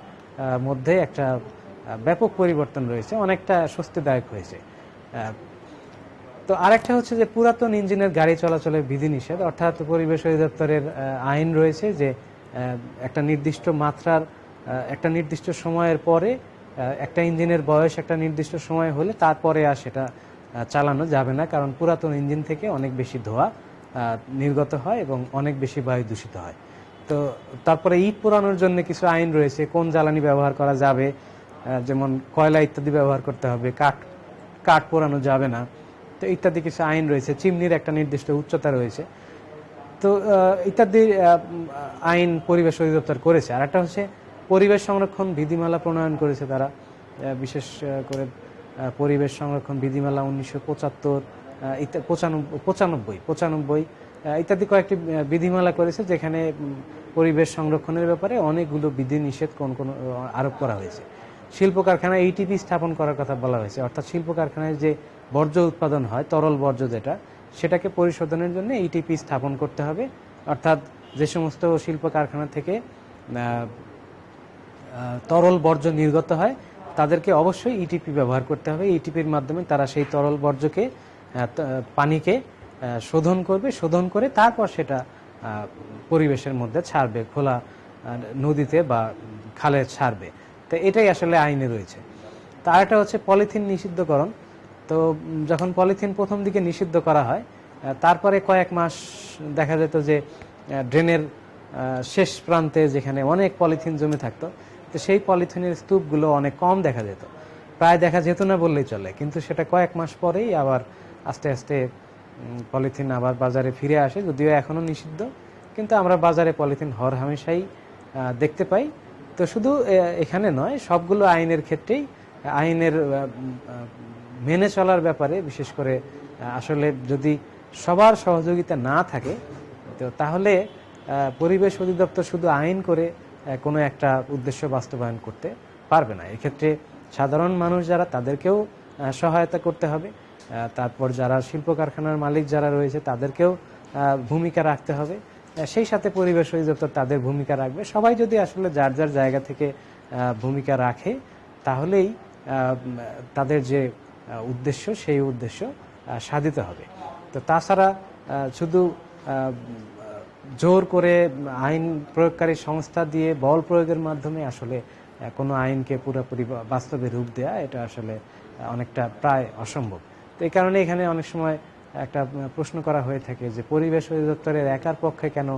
মধ্যে একটা ব্যাপক পরিবর্তন রয়েছে, অনেকটা স্বস্তিদায়ক হয়েছে। তো আরেকটা হচ্ছে যে পুরাতন ইঞ্জিনের গাড়ি চলাচলের বিধিনিষেধ, অর্থাৎ পরিবেশ অধিদপ্তরের আইন রয়েছে যে একটা নির্দিষ্ট মাত্রার একটা নির্দিষ্ট সময়ের পরে একটা ইঞ্জিনের বয়স একটা নির্দিষ্ট সময় হলে তারপরে আর সেটা চালানো যাবে না, কারণ পুরাতন ইঞ্জিন থেকে অনেক বেশি ধোঁয়া নির্গত হয় এবং অনেক বেশি বায়ু দূষিত হয়। তো তারপরে ইট পোড়ানোর জন্য কিছু আইন রয়েছে, কোন জ্বালানি ব্যবহার করা যাবে, যেমন কয়লা ইত্যাদি ব্যবহার করতে হবে, কাঠ পোড়ানো যাবে না, তো ইত্যাদি কিছু আইন রয়েছে। চিমনির একটা নির্দিষ্ট উচ্চতা রয়েছে। তো ইত্যাদি আইন পরিবেশ অধিদপ্তর করেছে। আর একটা হচ্ছে পরিবেশ সংরক্ষণ বিধিমালা প্রণয়ন করেছে তারা, বিশেষ করে পরিবেশ সংরক্ষণ বিধিমালা 1975, 95 ইত্যাদি কয়েকটি বিধিমালা করেছে, যেখানে পরিবেশ সংরক্ষণের ব্যাপারে অনেকগুলো বিধি নিষেধ কোন আরোপ করা হয়েছে। শিল্প কারখানায় এইটিপি স্থাপন করার কথা বলা হয়েছে, অর্থাৎ শিল্প কারখানায় যে বর্জ্য উৎপাদন হয়, তরল বর্জ্য যেটা, সেটাকে পরিশোধনের জন্য এইটিপি স্থাপন করতে হবে। অর্থাৎ যে সমস্ত শিল্প কারখানা থেকে তরল বর্জ্য নির্গত হয় তাদেরকে অবশ্যই ইটিপি ব্যবহার করতে হবে। ইটিপির মাধ্যমে তারা সেই তরল বর্জ্যকে পানিকে শোধন করবে, শোধন করে তারপর সেটা পরিবেশের মধ্যে ছাড়বে, খোলা নদীতে বা খালে ছাড়বে। তো এটাই আসলে আইনে রয়েছে। তার একটা হচ্ছে পলিথিন নিষিদ্ধকরণ। তো যখন পলিথিন প্রথম দিকে নিষিদ্ধ করা হয়, তারপরে কয়েক মাস দেখা যেত যে ড্রেনের শেষ প্রান্তে যেখানে অনেক পলিথিন জমে থাকতো, তো সেই পলিথিনের স্তূপগুলো অনেক কম দেখা যেত, প্রায় দেখা যেত না বললেই চলে। কিন্তু সেটা কয়েক মাস পরেই আবার আস্তে আস্তে পলিথিন আবার বাজারে ফিরে আসে, যদিও এখনও নিষিদ্ধ, কিন্তু আমরা বাজারে পলিথিন হরহামেশাই দেখতে পাই। তো শুধু এখানে নয়, সবগুলো আইনের ক্ষেত্রেই আইনের মেনে চলার ব্যাপারে বিশেষ করে আসলে যদি সবার সহযোগিতা না থাকে, তো তাহলে পরিবেশ অধিদপ্তর শুধু আইন করে কোনো একটা উদ্দেশ্য বাস্তবায়ন করতে পারবে না। এক্ষেত্রে সাধারণ মানুষ যারা, তাদেরকেও সহায়তা করতে হবে। তারপর যারা শিল্প কারখানার মালিক যারা রয়েছে, তাদেরকেও ভূমিকা রাখতে হবে। সেই সাথে পরিবেশ অধিদপ্তর তাদের ভূমিকা রাখবে। সবাই যদি আসলে যার যার জায়গা থেকে ভূমিকা রাখে, তাহলেই তাদের যে উদ্দেশ্য, সেই উদ্দেশ্য সাধিত হবে। তো তাছাড়া শুধু জোর করে আইন প্রয়োগকারী সংস্থা দিয়ে বল প্রয়োগের মাধ্যমে আসলে কোনো আইনকে পুরোপুরি বাস্তবে রূপ দেয়া, এটা আসলে অনেকটা প্রায় অসম্ভব। তো এই কারণে এখানে অনেক সময় একটা প্রশ্ন করা হয়ে থাকে যে পরিবেশ অধিদপ্তরের একার পক্ষে কেন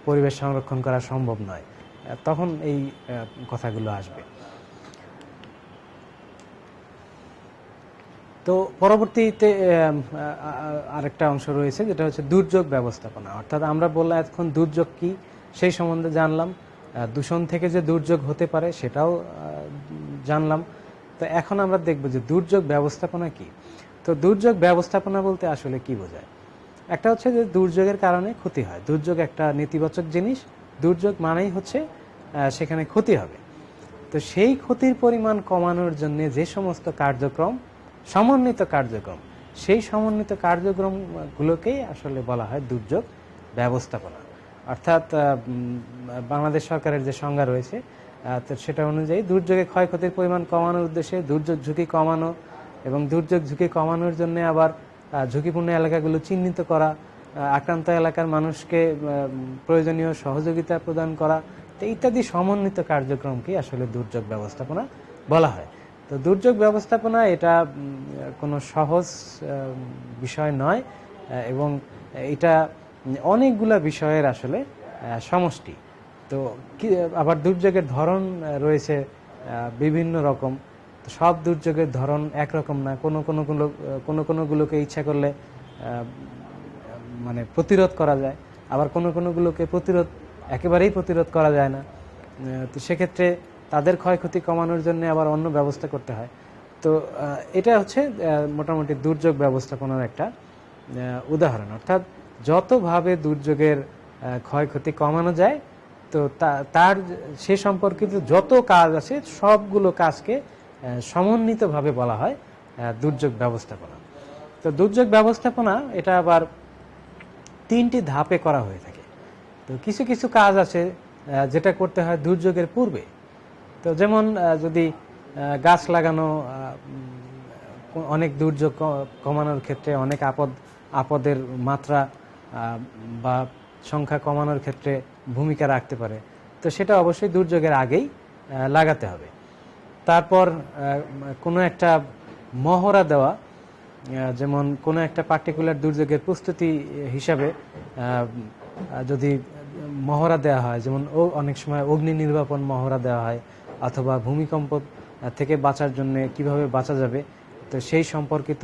পরিবেশ সংরক্ষণ করা সম্ভব নয়, তখন এই কথাগুলো আসবে। তো পরবর্তীতে আরেকটা অংশ রয়েছে, যেটা হচ্ছে দুর্যোগ ব্যবস্থাপনা। অর্থাৎ আমরা বললাম এখন দুর্যোগ কি সেই সম্বন্ধে জানলাম, দূষণ থেকে যে দুর্যোগ হতে পারে সেটাও জানলাম। তো এখন আমরা দেখব যে দুর্যোগ ব্যবস্থাপনা কি। তো দুর্যোগ ব্যবস্থাপনা বলতে আসলে কি বোঝায়? একটা হচ্ছে যে দুর্যোগের কারণে ক্ষতি হয়, দুর্যোগ একটা নেতিবাচক জিনিস। দুর্যোগ মানেই হচ্ছে সেখানে ক্ষতি হবে। তো সেই ক্ষতির পরিমাণ কমানোর জন্য যে সমস্ত কার্যক্রম, সমন্বিত কার্যক্রম, সেই সমন্বিত কার্যক্রমগুলোকেই আসলে বলা হয় দুর্যোগ ব্যবস্থাপনা। অর্থাৎ বাংলাদেশ সরকারের যে সংজ্ঞা রয়েছে, তো সেটা অনুযায়ী দুর্যোগে ক্ষয়ক্ষতির পরিমাণ কমানোর উদ্দেশ্যে দুর্যোগ ঝুঁকি কমানো, এবং দুর্যোগ ঝুঁকি কমানোর জন্য আবার ঝুঁকিপূর্ণ এলাকাগুলো চিহ্নিত করা, আক্রান্ত এলাকার মানুষকে প্রয়োজনীয় সহযোগিতা প্রদান করা, তো ইত্যাদি সমন্বিত কার্যক্রমকে আসলে দুর্যোগ ব্যবস্থাপনা বলা হয়। তো দুর্যোগ ব্যবস্থাপনা এটা কোনো সহজ বিষয় নয়, এবং এটা অনেকগুলা বিষয়ের আসলে সমষ্টি। তো আবার দুর্যোগের ধরন রয়েছে বিভিন্ন রকম। তো সব দুর্যোগের ধরন একরকম না, কোনোগুলোকে ইচ্ছা করলে মানে প্রতিরোধ করা যায়, আবার কোনোগুলোকে একেবারেই প্রতিরোধ করা যায় না। তো সেক্ষেত্রে তাদের ক্ষয়ক্ষতি কমানোর জন্য আবার অন্য ব্যবস্থা করতে হয়। তো এটা হচ্ছে মোটামুটি দুর্যোগ ব্যবস্থাপনার একটা উদাহরণ। অর্থাৎ যতভাবে দুর্যোগের ক্ষয়ক্ষতি কমানো যায়, তো তার সে সম্পর্কিত যত কাজ আছে সবগুলো কাজকে সমন্বিতভাবে বলা হয় দুর্যোগ ব্যবস্থাপনা। তো দুর্যোগ ব্যবস্থাপনা এটা আবার 3টি ধাপে করা হয়ে থাকে। তো কিছু কিছু কাজ আছে যেটা করতে হয় দুর্যোগের পূর্বে। তো যেমন যদি গাছ লাগানো অনেক দুর্যোগ কমানোর ক্ষেত্রে, অনেক আপদের মাত্রা বা সংখ্যা কমানোর ক্ষেত্রে ভূমিকা রাখতে পারে, তো সেটা অবশ্যই দুর্যোগের আগেই লাগাতে হবে। তারপর কোনো একটা মহড়া দেওয়া, যেমন কোনো একটা পার্টিকুলার দুর্যোগের প্রস্তুতি হিসাবে যদি মহড়া দেওয়া হয়, যেমন অনেক সময় অগ্নি নির্বাপন মহড়া দেওয়া হয়, অথবা ভূমিকম্প থেকে বাঁচার জন্য কিভাবে বাঁচা যাবে, তো সেই সম্পর্কিত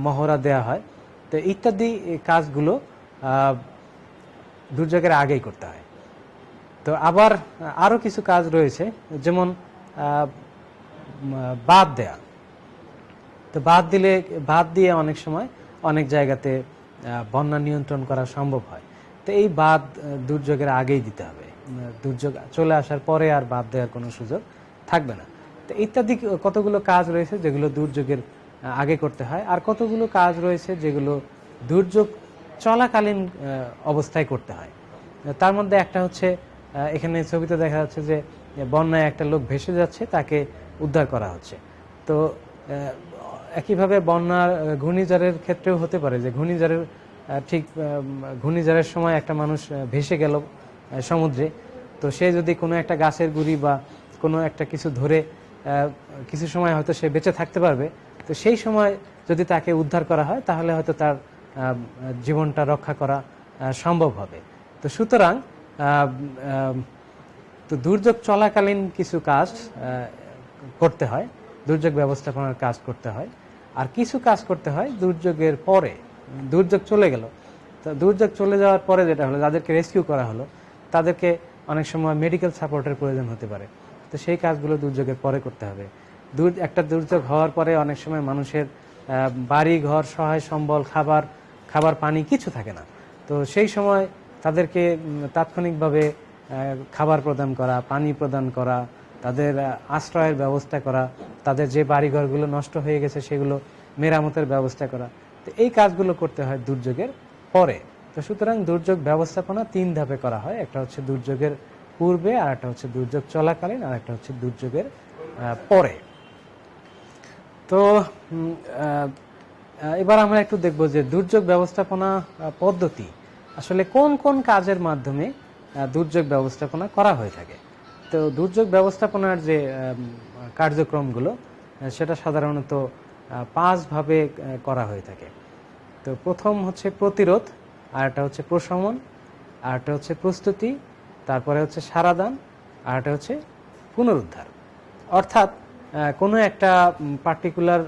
মহড়া দেওয়া হয়। তো ইত্যাদি কাজগুলো দুর্যোগের আগেই করতে হয়। তো আবার আরও কিছু কাজ রয়েছে, যেমন বাঁধ দেয়া। তো বাঁধ দিয়ে অনেক সময় অনেক জায়গাতে বন্যা নিয়ন্ত্রণ করা সম্ভব হয়। তো এই বাঁধ দুর্যোগের আগেই দিতে হবে। দুর্যোগ চলে আসার পরে আর বাদ দেওয়ার কোনো সুযোগ থাকবে না। তো ইত্যাদি কতগুলো কাজ রয়েছে যেগুলো দুর্যোগের আগে করতে হয়, আর কতগুলো কাজ রয়েছে যেগুলো দুর্যোগ চলাকালীন অবস্থায় করতে হয়। তার মধ্যে একটা হচ্ছে, এখানে ছবিতে দেখা যাচ্ছে যে বন্যায় একটা লোক ভেসে যাচ্ছে, তাকে উদ্ধার করা হচ্ছে। তো একইভাবে বন্যার ঘূর্ণিঝড়ের ক্ষেত্রেও হতে পারে যে ঘূর্ণিঝড়ের ঠিক ঘূর্ণিঝড়ের সময় একটা মানুষ ভেসে গেল সমুদ্রে, তো সে যদি কোনো একটা গাছের গুঁড়ি বা কোনো একটা কিছু ধরে কিছু সময় হয়তো সে বেঁচে থাকতে পারবে, তো সেই সময় যদি তাকে উদ্ধার করা হয় তাহলে হয়তো তার জীবনটা রক্ষা করা সম্ভব হবে। তো সুতরাং তো দুর্যোগ চলাকালীন কিছু কাজ করতে হয়, দুর্যোগ ব্যবস্থাপনার কাজ করতে হয়, আর কিছু কাজ করতে হয় দুর্যোগের পরে। দুর্যোগ চলে গেল, তো দুর্যোগ চলে যাওয়ার পরে যেটা হলো, যাদেরকে রেস্কিউ করা হলো তাদেরকে অনেক সময় মেডিকেল সাপোর্টের প্রয়োজন হতে পারে, তো সেই কাজগুলো দুর্যোগের পরে করতে হবে। একটা দুর্যোগ হওয়ার পরে অনেক সময় মানুষের বাড়ি ঘর, সহায় সম্বল, খাবার পানি কিছু থাকে না, তো সেই সময় তাদেরকে তাৎক্ষণিকভাবে খাবার প্রদান করা, পানি প্রদান করা, তাদের আশ্রয়ের ব্যবস্থা করা, তাদের যে বাড়িঘরগুলো নষ্ট হয়ে গেছে সেগুলো মেরামতের ব্যবস্থা করা, তো এই কাজগুলো করতে হয় দুর্যোগের পরে। তো সুতরাং দুর্যোগ ব্যবস্থাপনা 3 ধাপে করা হয়, একটা হচ্ছে দুর্যোগের পূর্বে, আর একটা হচ্ছে দুর্যোগ চলাকালীন, আর একটা হচ্ছে দুর্যোগের পরে। তো এবার আমরা একটু দেখব যে দুর্যোগ ব্যবস্থাপনা পদ্ধতি আসলে কোন কোন কাজের মাধ্যমে দুর্যোগ ব্যবস্থাপনা করা হয়ে থাকে। তো দুর্যোগ ব্যবস্থাপনার যে কার্যক্রমগুলো সেটা সাধারণত 5 ভাবে করা হয়ে থাকে। তো প্রথম হচ্ছে প্রতিরোধ, আরেকটা হচ্ছে প্রশমন, আরেকটা হচ্ছে প্রস্তুতি, তারপরে হচ্ছে সারাদান, আরেকটা হচ্ছে পুনরুদ্ধার। অর্থাৎ কোনো একটা পার্টিকুলার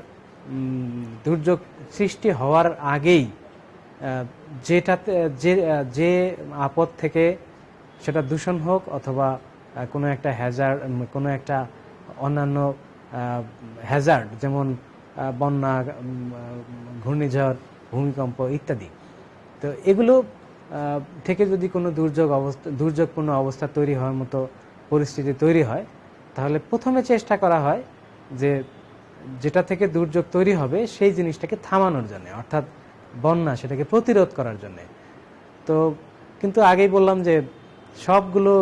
দুর্যোগ সৃষ্টি হওয়ার আগেই যেটাতে যে আপদ থেকে, সেটা দূষণ হোক অথবা কোনো একটা হ্যাজার্ড, কোনো একটা অন্যান্য হ্যাজার্ড, যেমন বন্যা, ঘূর্ণিঝড়, ভূমিকম্প ইত্যাদি, তো এগুলো থেকে যদি কোনো দুর্যোগপূর্ণ অবস্থা তৈরি হওয়ার মতো পরিস্থিতি তৈরি হয়, তাহলে প্রথমে চেষ্টা করা হয় যে যেটা থেকে দুর্যোগ তৈরি হবে সেই জিনিসটাকে থামানোর জন্য, অর্থাৎ বন্যা, সেটাকে প্রতিরোধ করার জন্য। তো কিন্তু আগেই বললাম যে সবগুলো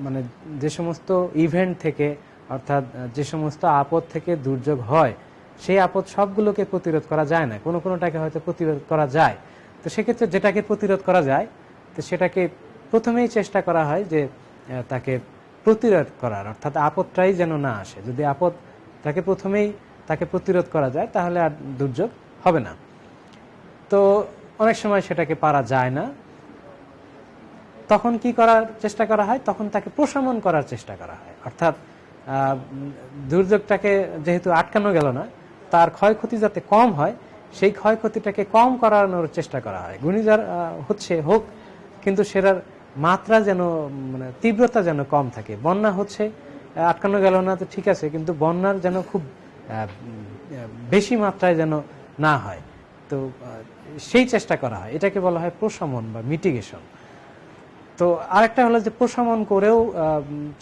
মানে যে সমস্ত ইভেন্ট থেকে, অর্থাৎ যে সমস্ত আপদ থেকে দুর্যোগ হয়, সেই আপদ সবগুলোকে প্রতিরোধ করা যায় না, কোনোটাকে হয়তো প্রতিরোধ করা যায়। তো সেক্ষেত্রে যেটাকে প্রতিরোধ করা যায়, তো সেটাকে প্রথমেই চেষ্টা করা হয় যে তাকে প্রতিরোধ করার, অর্থাৎ আপদটাই যেন না আসে। যদি আপদ তাকে প্রথমেই তাকে প্রতিরোধ করা যায় তাহলে আর দুর্যোগ হবে না। তো অনেক সময় সেটাকে পারা যায় না, তখন কি করার চেষ্টা করা হয়, তখন তাকে প্রশমন করার চেষ্টা করা হয়। অর্থাৎ দুর্যোগটাকে যেহেতু আটকানো গেল না, তার ক্ষয়ক্ষতি যাতে কম হয়, সেই ক্ষয়ক্ষতিটাকে কম করানোর চেষ্টা করা হয়। ঘূর্ণিঝড় হোক, কিন্তু সেটার মাত্রা যেন, মানে তীব্রতা যেন কম থাকে। বন্যা হচ্ছে, আটকানো গেল না তো ঠিক আছে, কিন্তু বন্যার যেন খুব বেশি মাত্রায় যেন না হয়, তো সেই চেষ্টা করা হয়। এটাকে বলা হয় প্রশমন বা মিটিগেশন। তো আরেকটা হলো যে প্রশমন করেও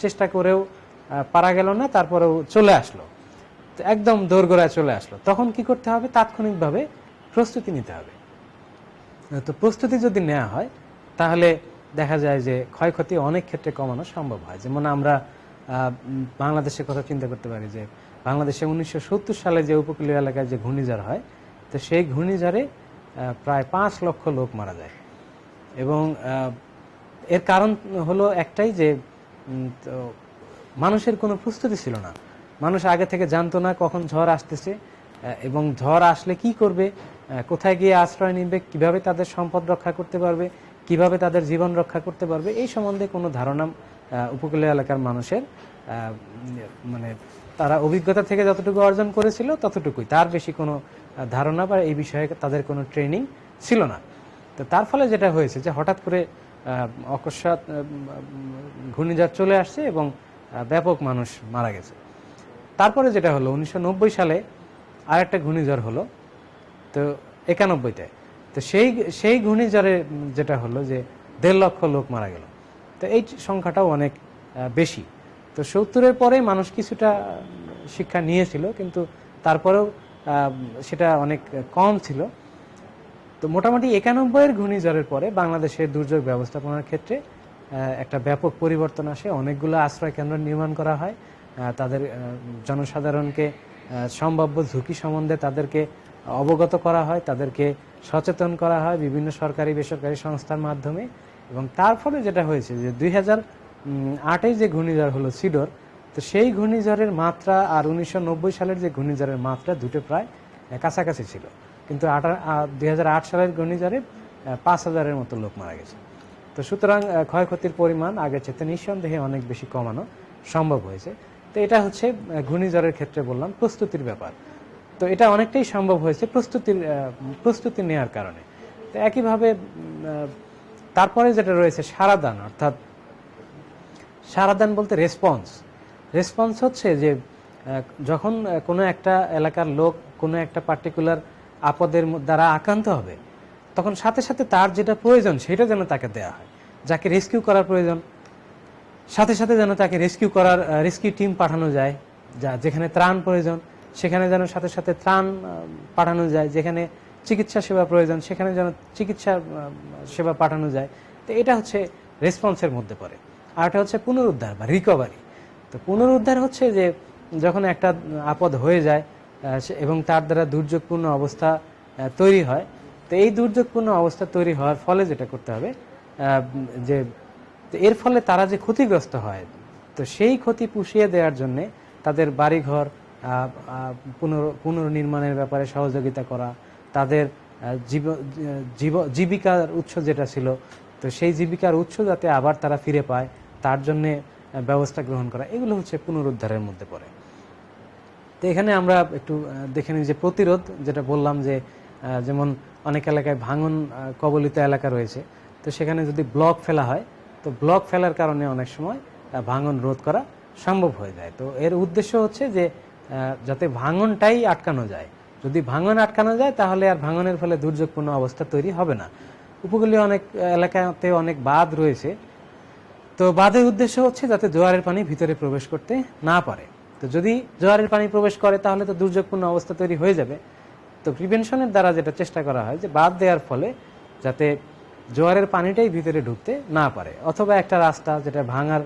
চেষ্টা করেও পারা গেল না, তারপরেও চলে আসলো, তো একদম দোরগোড়ায় চলে আসলো, তখন কি করতে হবে, তাৎক্ষণিকভাবে প্রস্তুতি নিতে হবে। তো প্রস্তুতি যদি নেওয়া হয় তাহলে দেখা যায় যে ক্ষয়ক্ষতি অনেক ক্ষেত্রে কমানো সম্ভব হয়। যেমন আমরা বাংলাদেশের কথা চিন্তা করতে পারি যে বাংলাদেশে 1970 সালে যে উপকূলীয় এলাকায় যে ঘূর্ণিঝড় হয়, তো সেই ঘূর্ণিঝড়ে প্রায় 5 লক্ষ লোক মারা যায়। এবং এর কারণ হলো একটাই, যে মানুষের কোনো প্রস্তুতি ছিল না। মানুষ আগে থেকে জানতো না কখন ঝড় আসতেছে, এবং ঝড় আসলে কি করবে, কোথায় গিয়ে আশ্রয় নিবে, কিভাবে তাদের সম্পদ রক্ষা করতে পারবে, কিভাবে তাদের জীবন রক্ষা করতে পারবে, এই সম্বন্ধে কোনো ধারণা উপকূলীয় এলাকার মানুষের, মানে তারা অভিজ্ঞতা থেকে যতটুকু অর্জন করেছিল ততটুকুই, তার বেশি কোনো ধারণা বা এই বিষয়ে তাদের কোনো ট্রেনিং ছিল না। তো তার ফলে যেটা হয়েছে যে হঠাৎ করে অকস্মাৎ ঘূর্ণিঝড় চলে আসছে এবং ব্যাপক মানুষ মারা গেছে। তারপরে যেটা হলো 1990 সালে আরেকটা ঘূর্ণিঝড় হলো, তো 91-তে। তো সেই ঘূর্ণিঝড়ে যেটা হলো যে 1.5 লক্ষ লোক মারা গেল। তো এই সংখ্যাটাও অনেক বেশি। তো 70-এর পরে মানুষ কিছুটা শিক্ষা নিয়েছিল, কিন্তু তারপরেও সেটা অনেক কম ছিল। তো মোটামুটি 91-এর ঘূর্ণিঝড়ের পরে বাংলাদেশের দুর্যোগ ব্যবস্থাপনার ক্ষেত্রে একটা ব্যাপক পরিবর্তন আসে। অনেকগুলো আশ্রয় কেন্দ্র নির্মাণ করা হয়, তাদের জনসাধারণকে সম্ভাব্য ঝুঁকি সম্বন্ধে তাদেরকে অবগত করা হয়, তাদেরকে সচেতন করা হয় বিভিন্ন সরকারি বেসরকারি সংস্থার মাধ্যমে। এবং তার ফলে যেটা হয়েছে যে 2008-এ যে ঘূর্ণিঝড় হলো সিডর, তো সেই ঘূর্ণিঝড়ের মাত্রা আর 1990 সালের যে ঘূর্ণিঝড়ের মাত্রা দুটো প্রায় কাছাকাছি ছিল, কিন্তু 2008 সালের ঘূর্ণিঝড়ে 5,000-এর মতো লোক মারা গেছে। তো সুতরাং ক্ষয়ক্ষতির পরিমাণ আগের চেয়ে নিঃসন্দেহে অনেক বেশি কমানো সম্ভব হয়েছে। তো এটা হচ্ছে ঘূর্ণিঝড়ের ক্ষেত্রে বললাম প্রস্তুতির ব্যাপার। তো এটা অনেকটাই সম্ভব হয়েছে প্রস্তুতি নেওয়ার কারণে। তো একইভাবে তারপরে যেটা রয়েছে সারাদান, অর্থাৎ সারাদান বলতে রেসপন্স হচ্ছে যে যখন কোনো একটা এলাকার লোক কোনো একটা পার্টিকুলার আপদের দ্বারা আক্রান্ত হবে, তখন সাথে সাথে তার যেটা প্রয়োজন সেটা যেন তাকে দেওয়া হয়। যাকে রেস্কিউ করার প্রয়োজন, সাথে সাথে যেন তাকে রেস্কিউ টিম পাঠানো যায়। যেখানে ত্রাণ প্রয়োজন সেখানে যেন সাথে সাথে ত্রাণ পাঠানো যায়। যেখানে চিকিৎসা সেবা প্রয়োজন সেখানে যেন চিকিৎসা সেবা পাঠানো যায়। তো এটা হচ্ছে রেসপন্সের মধ্যে পড়ে। আর এটা হচ্ছে পুনরুদ্ধার বা রিকভারি। তো পুনরুদ্ধার হচ্ছে যে যখন একটা আপদ হয়ে যায় এবং তার দ্বারা দুর্যোগপূর্ণ অবস্থা তৈরি হয়, তো এই দুর্যোগপূর্ণ অবস্থা তৈরি হওয়ার ফলে যেটা করতে হবে যে এর ফলে তারা যে ক্ষতিগ্রস্ত হয়, তো সেই ক্ষতি পুষিয়ে দেওয়ার জন্যে তাদের বাড়িঘর পুনর্নির্মাণের ব্যাপারে সহযোগিতা করা, তাদের জীবিকার উৎস যেটা ছিল, তো সেই জীবিকার উৎস যাতে আবার তারা ফিরে পায় তার জন্যে ব্যবস্থা গ্রহণ করা, এগুলো হচ্ছে পুনরুদ্ধারের মধ্যে পড়ে। তো এখানে আমরা একটু দেখে নিই যে প্রতিরোধ, যেটা বললাম যে যেমন অনেক এলাকায় ভাঙন কবলিত এলাকা রয়েছে, তো সেখানে যদি ব্লক ফেলা হয়, তো ব্লক ফেলার কারণে অনেক সময় ভাঙন রোধ করা সম্ভব হয়ে যায়। তো এর উদ্দেশ্য হচ্ছে যে যাতে ভাঙনটাই আটকানো যায়। যদি ভাঙন আটকানো যায় তাহলে আর ভাঙনের ফলে দুর্যোগপূর্ণ অবস্থা তৈরি হবে না। উপকূলীয় অনেক এলাকাতে অনেক বাঁধ রয়েছে, তো বাঁধের উদ্দেশ্য হচ্ছে যাতে জোয়ারের পানি ভিতরে প্রবেশ করতে না পারে। তো যদি জোয়ারের পানি প্রবেশ করে তাহলে তো দুর্যোগপূর্ণ অবস্থা তৈরি হয়ে যাবে। তো প্রিভেনশনের দ্বারা যেটা চেষ্টা করা হয় যে বাঁধ দেওয়ার ফলে যাতে জোয়ারের পানিটাই ভিতরে ঢুকতে না পারে, অথবা একটা রাস্তা যেটা ভাঙার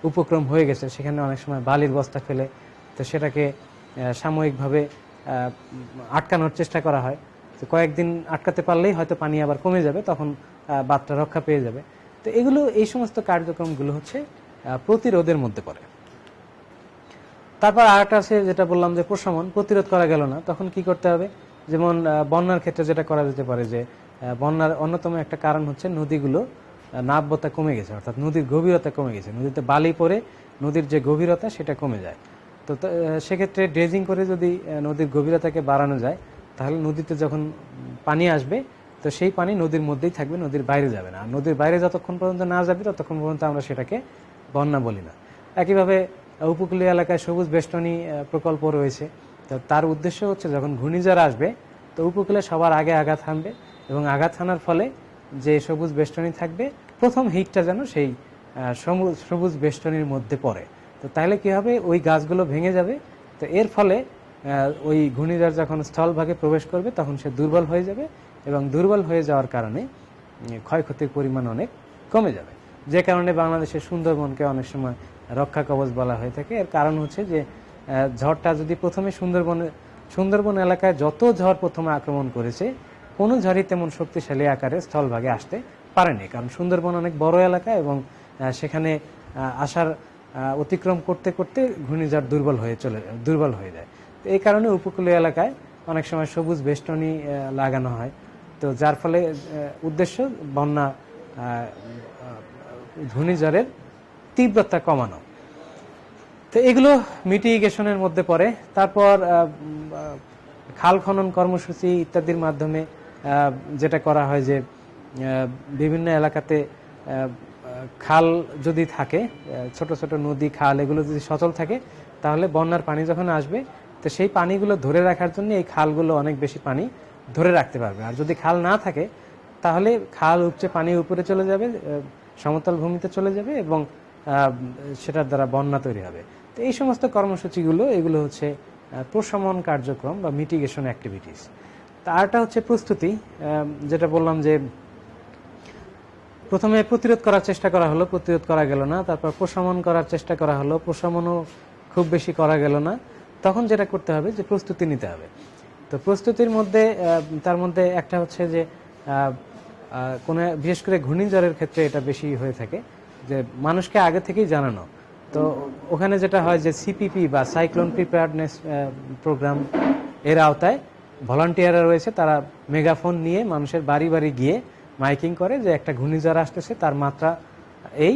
উপক্রম হয়ে গেছে সেখানে অনেক সময় বালির বস্তা ফেলে তো সেটাকে সাময়িকভাবে আটকানোর চেষ্টা করা হয়। তো কয়েকদিন আটকাতে পারলেই হয়তো পানি আবার কমে যাবে, তখন বাঁধটা রক্ষা পেয়ে যাবে। তো এগুলো এই সমস্ত কার্যক্রমগুলো হচ্ছে প্রতিরোধের মধ্যে পড়ে। তারপর আরেকটা আছে যেটা বললাম যে প্রশমন, প্রতিরোধ করা গেল না, তখন কি করতে হবে? যেমন বন্যার ক্ষেত্রে যেটা করা যেতে পারে যে বন্যার অন্যতম একটা কারণ হচ্ছে নদীগুলো নাব্যতা কমে গেছে, অর্থাৎ নদীর গভীরতা কমে গেছে। নদীতে বালি পড়ে নদীর যে গভীরতা সেটা কমে যায়। তো সেক্ষেত্রে ড্রেজিং করে যদি নদীর গভীরতাকে বাড়ানো যায়, তাহলে নদীতে যখন পানি আসবে তো সেই পানি নদীর মধ্যেই থাকবে, নদীর বাইরে যাবে না। আর নদীর বাইরে যতক্ষণ পর্যন্ত না যাবে ততক্ষণ পর্যন্ত আমরা সেটাকে বন্যা বলি না। একইভাবে উপকূলীয় এলাকায় সবুজ বেষ্টনী প্রকল্প রয়েছে। তো তার উদ্দেশ্য হচ্ছে যখন ঘূর্ণিঝড় আসবে তো উপকূলে সবার আগে আঘাত হানবে, এবং আঘাত হানার ফলে যে সবুজ বেষ্টনী থাকবে প্রথম হিটটা যেন সেই সবুজ বেষ্টনীর মধ্যে পড়ে। তো তাহলে কি হবে? ওই গাছগুলো ভেঙে যাবে। তো এর ফলে ওই ঘূর্ণিঝড় যখন স্থলভাগে প্রবেশ করবে তখন সে দুর্বল হয়ে যাবে, এবং দুর্বল হয়ে যাওয়ার কারণে ক্ষয়ক্ষতির পরিমাণ অনেক কমে যাবে। যে কারণে বাংলাদেশের সুন্দরবনকে অনেক সময় রক্ষা কবচ বলা হয়ে থাকে। এর কারণ হচ্ছে যে ঝড়টা যদি প্রথমে সুন্দরবন এলাকায় যত ঝড় প্রথমে আক্রমণ করেছে, কোনো ঝড়ই তেমন শক্তিশালী আকারে স্থলভাগে আসতে পারেনি, কারণ সুন্দরবন অনেক বড় এলাকা এবং সেখানে আসার অতিক্রম করতে করতে ঘূর্ণিঝড় দুর্বল হয়ে যায়। তো এই কারণে উপকূলীয় এলাকায় অনেক সময় সবুজ বেষ্টনী লাগানো হয়। তো যার ফলে উদ্দেশ্য বন্যা ঘূর্ণিঝড়ের তীব্রতা কমানো। তো এগুলো মিটিগেশনের মধ্যে পড়ে। তারপর খাল খনন কর্মসূচি ইত্যাদির মাধ্যমে যেটা করা হয় যে বিভিন্ন এলাকাতে খাল যদি থাকে, ছোট ছোট নদী খাল এগুলো যদি সচল থাকে, তাহলে বন্যার পানি যখন আসবে তো সেই পানিগুলো ধরে রাখার জন্য এই খালগুলো অনেক বেশি পানি ধরে রাখতে পারবে। আর যদি খাল না থাকে তাহলে খাল উপচে পানি উপরে চলে যাবে, সমতল ভূমিতে চলে যাবে এবং সেটার দ্বারা বন্যা তৈরি হবে। তো এই সমস্ত কর্মসূচিগুলো এগুলো হচ্ছে প্রশমন কার্যক্রম বা মিটিগেশন অ্যাক্টিভিটিস। তা আরটা হচ্ছে প্রস্তুতি, যেটা বললাম যে প্রথমে প্রতিরোধ করার চেষ্টা করা হলো, প্রতিরোধ করা গেল না, তারপর প্রশমন করার চেষ্টা করা হলো, প্রশমনও খুব বেশি করা গেল না। তখন যেটা করতে হবে যে প্রস্তুতি নিতে হবে। তো প্রস্তুতির মধ্যে তার মধ্যে একটা হচ্ছে যে কোনো বিশেষ করে ঘূর্ণিঝড়ের ক্ষেত্রে এটা বেশি হয়ে থাকে, যে মানুষকে আগে থেকেই জানানো। তো ওখানে যেটা হয় যে সিপিপি বা সাইক্লোন প্রিপেয়ারনেস প্রোগ্রাম এর আওতায় ভলান্টিয়াররা রয়েছে, তারা মেগাফোন নিয়ে মানুষের বাড়ি বাড়ি গিয়ে মাইকিং করে যে একটা ঘূর্ণিঝড় আসতেছে, তার মাত্রা এই,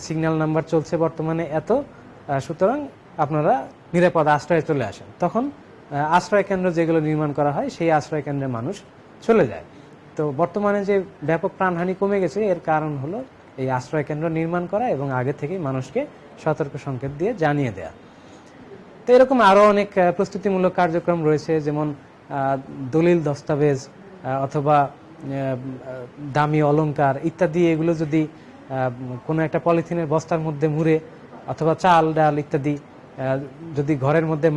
সিগন্যাল নাম্বার চলছে বর্তমানে এত, সুতরাং আপনারা নিরাপদ আশ্রয়ে চলে আসেন। তখন আশ্রয় কেন্দ্র যেগুলো নির্মাণ করা হয় সেই আশ্রয় কেন্দ্রে মানুষ চলে যায়। তো বর্তমানে যে ব্যাপক প্রাণহানি কমে গেছে এর কারণ হলো এই আশ্রয় কেন্দ্র নির্মাণ করা এবং আগে থেকেই মানুষকে সতর্ক সংকেত দিয়ে জানিয়ে দেয়া। তো এরকম আরও অনেক প্রস্তুতিমূলক কার্যক্রম রয়েছে, যেমন দলিল দস্তাবেজ অথবা দামি অলংকার ইত্যাদি, এগুলো যদি কোনো একটা পলিথিনের বস্তার মধ্যে মুড়ে অথবা চাল ডাল ইত্যাদি যদি ঘরের মধ্যে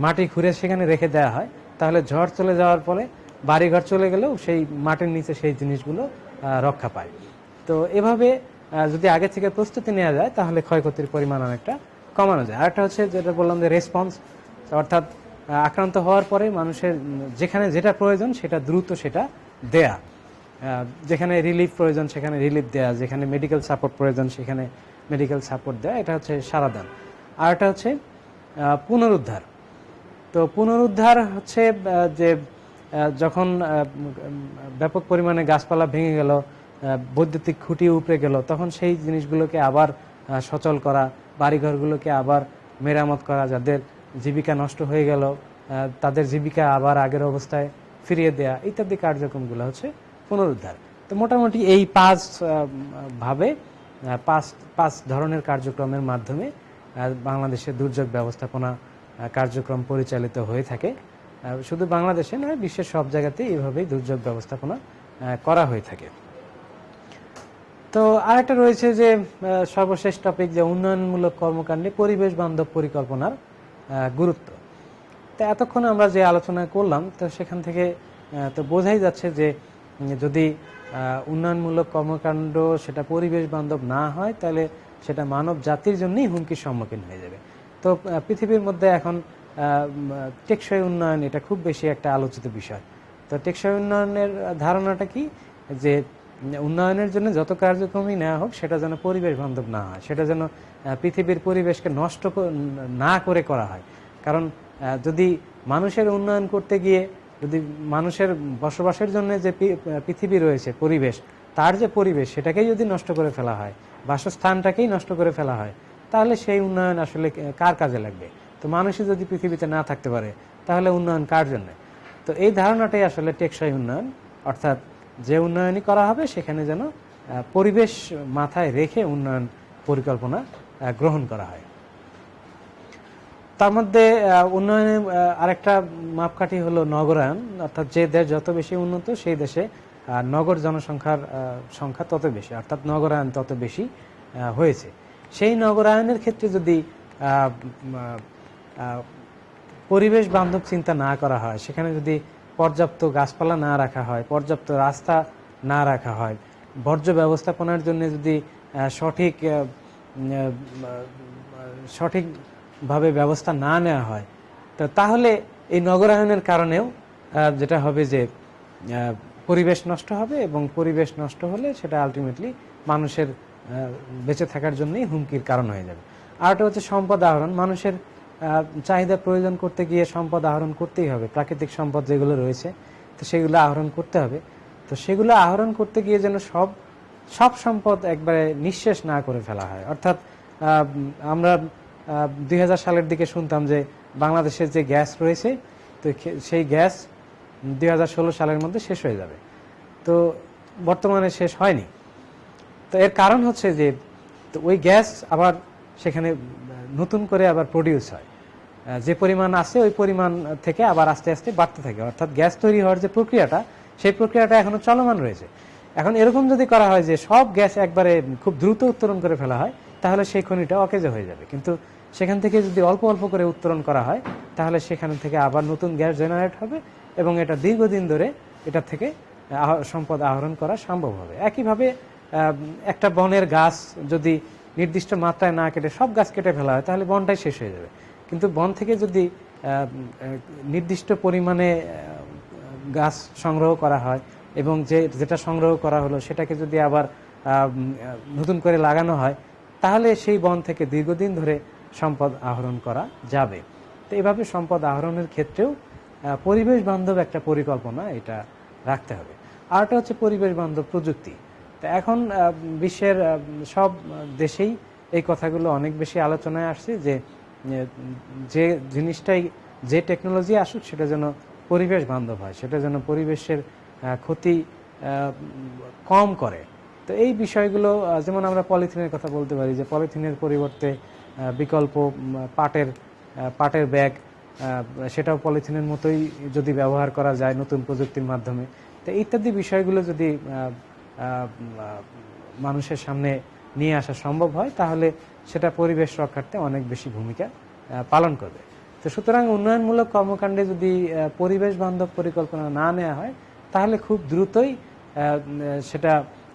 মাটি খুঁড়ে সেখানে রেখে দেওয়া হয়, তাহলে ঝড় চলে যাওয়ার পরে বাড়িঘর চলে গেলেও সেই মাটির নিচে সেই জিনিসগুলো রক্ষা পায়। তো এভাবে যদি আগে থেকে প্রস্তুতি নেওয়া যায় তাহলে ক্ষয়ক্ষতির পরিমাণ অনেকটা কমানো যায়। আরেকটা হচ্ছে যেটা বললাম যে রেসপন্স, অর্থাৎ আক্রান্ত হওয়ার পরে মানুষের যেখানে যেটা প্রয়োজন সেটা দ্রুত সেটা দেয়া, যেখানে রিলিফ প্রয়োজন সেখানে রিলিফ দেয়া, যেখানে মেডিকেল সাপোর্ট প্রয়োজন সেখানে মেডিকেল সাপোর্ট দেয়া, এটা হচ্ছে সারাদান। আর এটা হচ্ছে পুনরুদ্ধার। তো পুনরুদ্ধার হচ্ছে যে যখন ব্যাপক পরিমাণে গাছপালা ভেঙে গেল, বৈদ্যুতিক খুঁটি উপড়ে গেল, তখন সেই জিনিসগুলোকে আবার সচল করা, বাড়িঘরগুলোকে আবার মেরামত করা, যাদের জীবিকা নষ্ট হয়ে গেল তাদের জীবিকা আবার আগের অবস্থায় ফিরিয়ে দেয়া ইত্যাদি কার্যক্রমগুলো হচ্ছে পুনরুদ্ধার। তো মোটামুটি এই পাঁচ ধরনের কার্যক্রমের মাধ্যমে বাংলাদেশের দুর্যোগ ব্যবস্থাপনা কার্যক্রম পরিচালিত হয়ে থাকে। শুধু বাংলাদেশে নয়, বিশ্বের সব জায়গাতেই এইভাবেই দুর্যোগ ব্যবস্থাপনা করা হয়ে থাকে। তো আরেকটা রয়েছে যে সর্বশেষ টপিক, যে উন্নয়নমূলক কর্মকাণ্ডে পরিবেশ বান্ধব পরিকল্পনার গুরুত্ব। তো এতক্ষণ আমরা যে আলোচনা করলাম, তো সেখান থেকে তো বোঝাই যাচ্ছে যে যদি উন্নয়নমূলক কর্মকাণ্ড সেটা পরিবেশ বান্ধব না হয় তাহলে সেটা মানব জাতির জন্যই হুমকির সম্মুখীন হয়ে যাবে। তো পৃথিবীর মধ্যে এখন টেকসই উন্নয়ন এটা খুব বেশি একটা আলোচিত বিষয়। তো টেকসই উন্নয়নের ধারণাটা কি, যে উন্নয়নের জন্য যত কার্যক্রমই নেওয়া হোক সেটা যেন পরিবেশ বান্ধব না হয়, সেটা যেন পৃথিবীর পরিবেশকে নষ্ট না করে করা হয়। কারণ যদি মানুষের উন্নয়ন করতে গিয়ে যদি মানুষের বসবাসের জন্য যে পৃথিবী রয়েছে পরিবেশ, তার যে পরিবেশ সেটাকেই যদি নষ্ট করে ফেলা হয়, বাসস্থানটাকেই নষ্ট করে ফেলা হয়, তাহলে সেই উন্নয়ন আসলে কার কাজে লাগবে? তো মানুষই যদি পৃথিবীতে না থাকতে পারে তাহলে উন্নয়ন কার জন্য? তো এই ধারণাটাই আসলে টেকসই উন্নয়ন, অর্থাৎ যে উন্নয়নই করা হবে সেখানে যেন পরিবেশ মাথায় রেখে উন্নয়ন পরিকল্পনা গ্রহণ করা হয়। তার মধ্যে উন্নয়নের আরেকটা মাপকাঠি হলো নগরায়ন, অর্থাৎ যে দেশ যত বেশি উন্নত সেই দেশে নগর জনসংখ্যার সংখ্যা তত বেশি, অর্থাৎ নগরায়ন তত বেশি হয়েছে। সেই নগরায়নের ক্ষেত্রে যদি পরিবেশ বান্ধব চিন্তা না করা হয়, সেখানে যদি পর্যাপ্ত গাছপালা না রাখা হয়, পর্যাপ্ত রাস্তা না রাখা হয়, বর্জ্য ব্যবস্থাপনার জন্য যদি সঠিকভাবে ব্যবস্থা না নেওয়া হয়, তো তাহলে এই নগরায়নের কারণেও যেটা হবে যে পরিবেশ নষ্ট হবে, এবং পরিবেশ নষ্ট হলে সেটা আলটিমেটলি মানুষের বেঁচে থাকার জন্যই হুমকির কারণ হয়ে যাবে। আরেকটা হচ্ছে সম্পদ আহরণ। মানুষের চাহিদা প্রয়োজন করতে গিয়ে সম্পদ আহরণ করতেই হবে, প্রাকৃতিক সম্পদ যেগুলো রয়েছে তো সেগুলো আহরণ করতে হবে। তো সেগুলো আহরণ করতে গিয়ে যেন সব সম্পদ একবারে নিঃশেষ না করে ফেলা হয়। অর্থাৎ আমরা 2000 সালের দিকে শুনতাম যে বাংলাদেশের যে গ্যাস রয়েছে তো সেই গ্যাস 2016 সালের মধ্যে শেষ হয়ে যাবে, তো বর্তমানে শেষ হয়নি। তো এর কারণ হচ্ছে যে তো ওই গ্যাস আবার সেখানে নতুন করে আবার প্রডিউস হয়, যে পরিমাণ আছে ওই পরিমাণ থেকে আবার আস্তে আস্তে বাড়তে থাকে। অর্থাৎ গ্যাস তৈরি হওয়ার যে প্রক্রিয়াটা সেই প্রক্রিয়াটা এখনো চলমান রয়েছে। এখন এরকম যদি করা হয় যে সব গ্যাস একবারে খুব দ্রুত উত্তোলন করে ফেলা হয়, তাহলে সেই খনিটা অকেজো হয়ে যাবে। কিন্তু সেখান থেকে যদি অল্প অল্প করে উত্তোলন করা হয়, তাহলে সেখান থেকে আবার নতুন গ্যাস জেনারেট হবে এবং এটা দীর্ঘদিন ধরে এটা থেকে সম্পদ আহরণ করা সম্ভব হবে। একইভাবে একটা বনের গাছ যদি নির্দিষ্ট মাত্রায় না কেটে সব গাছ কেটে ফেলা হয়, তাহলে বনটাই শেষ হয়ে যাবে। কিন্তু বন থেকে যদি নির্দিষ্ট পরিমাণে গাছ সংগ্রহ করা হয় এবং যেটা সংগ্রহ করা হলো সেটাকে যদি আবার নতুন করে লাগানো হয়, তাহলে সেই বন থেকে দীর্ঘদিন ধরে সম্পদ আহরণ করা যাবে। তো এইভাবে সম্পদ আহরণের ক্ষেত্রেও পরিবেশ বান্ধব একটা পরিকল্পনা এটা রাখতে হবে। আরেকটা হচ্ছে পরিবেশ বান্ধব প্রযুক্তি। তো এখন বিশ্বের সব দেশেই এই কথাগুলো অনেক বেশি আলোচনায় আসছে যে যে জিনিসটাই, যে টেকনোলজি আসুক সেটা যেন পরিবেশ বান্ধব হয়, সেটা যেন পরিবেশের ক্ষতি কম করে। তো এই বিষয়গুলো, যেমন আমরা পলিথিনের কথা বলতে পারি যে পলিথিনের পরিবর্তে বিকল্প পাটের ব্যাগ, সেটাও পলিথিনের মতোই যদি ব্যবহার করা যায় নতুন প্রযুক্তির মাধ্যমে, তো ইত্যাদি বিষয়গুলো যদি মানুষের সামনে নিয়ে আসা সম্ভব হয়, তাহলে সেটা পরিবেশ রক্ষার্থে অনেক বেশি ভূমিকা পালন করবে। তো সুতরাং উন্নয়নমূলক কর্মকাণ্ডে যদি পরিবেশ বান্ধব পরিকল্পনা না নেওয়া হয়, তাহলে খুব দ্রুতই সেটা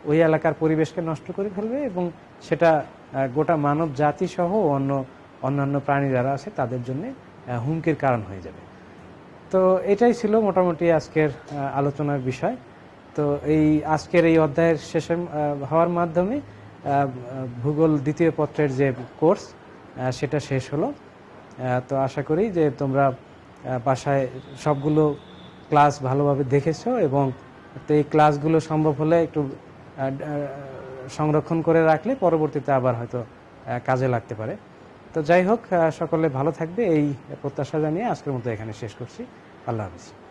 ওই এলাকার পরিবেশকে নষ্ট করে ফেলবে এবং সেটা গোটা মানব জাতি সহ অন্যান্য প্রাণী যারা আছে তাদের জন্য হুমকির কারণ হয়ে যাবে। তো এটাই ছিল মোটামুটি আজকের আলোচনার বিষয়। তো আজকের এই অধ্যায়ের শেষে হওয়ার মাধ্যমে ভূগোল দ্বিতীয় পত্রের যে কোর্স সেটা শেষ হলো। তো আশা করি যে তোমরা বাসায় সবগুলো ক্লাস ভালোভাবে দেখেছো এবং এই ক্লাসগুলো সম্ভব হলে একটু সংরক্ষণ করে রাখলে পরবর্তীতে আবার হয়তো কাজে লাগতে পারে। তো যাই হোক, সকলে ভালো থাকবে এই প্রত্যাশা জানিয়ে আজকের মতো এখানে শেষ করছি। আল্লাহ হাফিজ।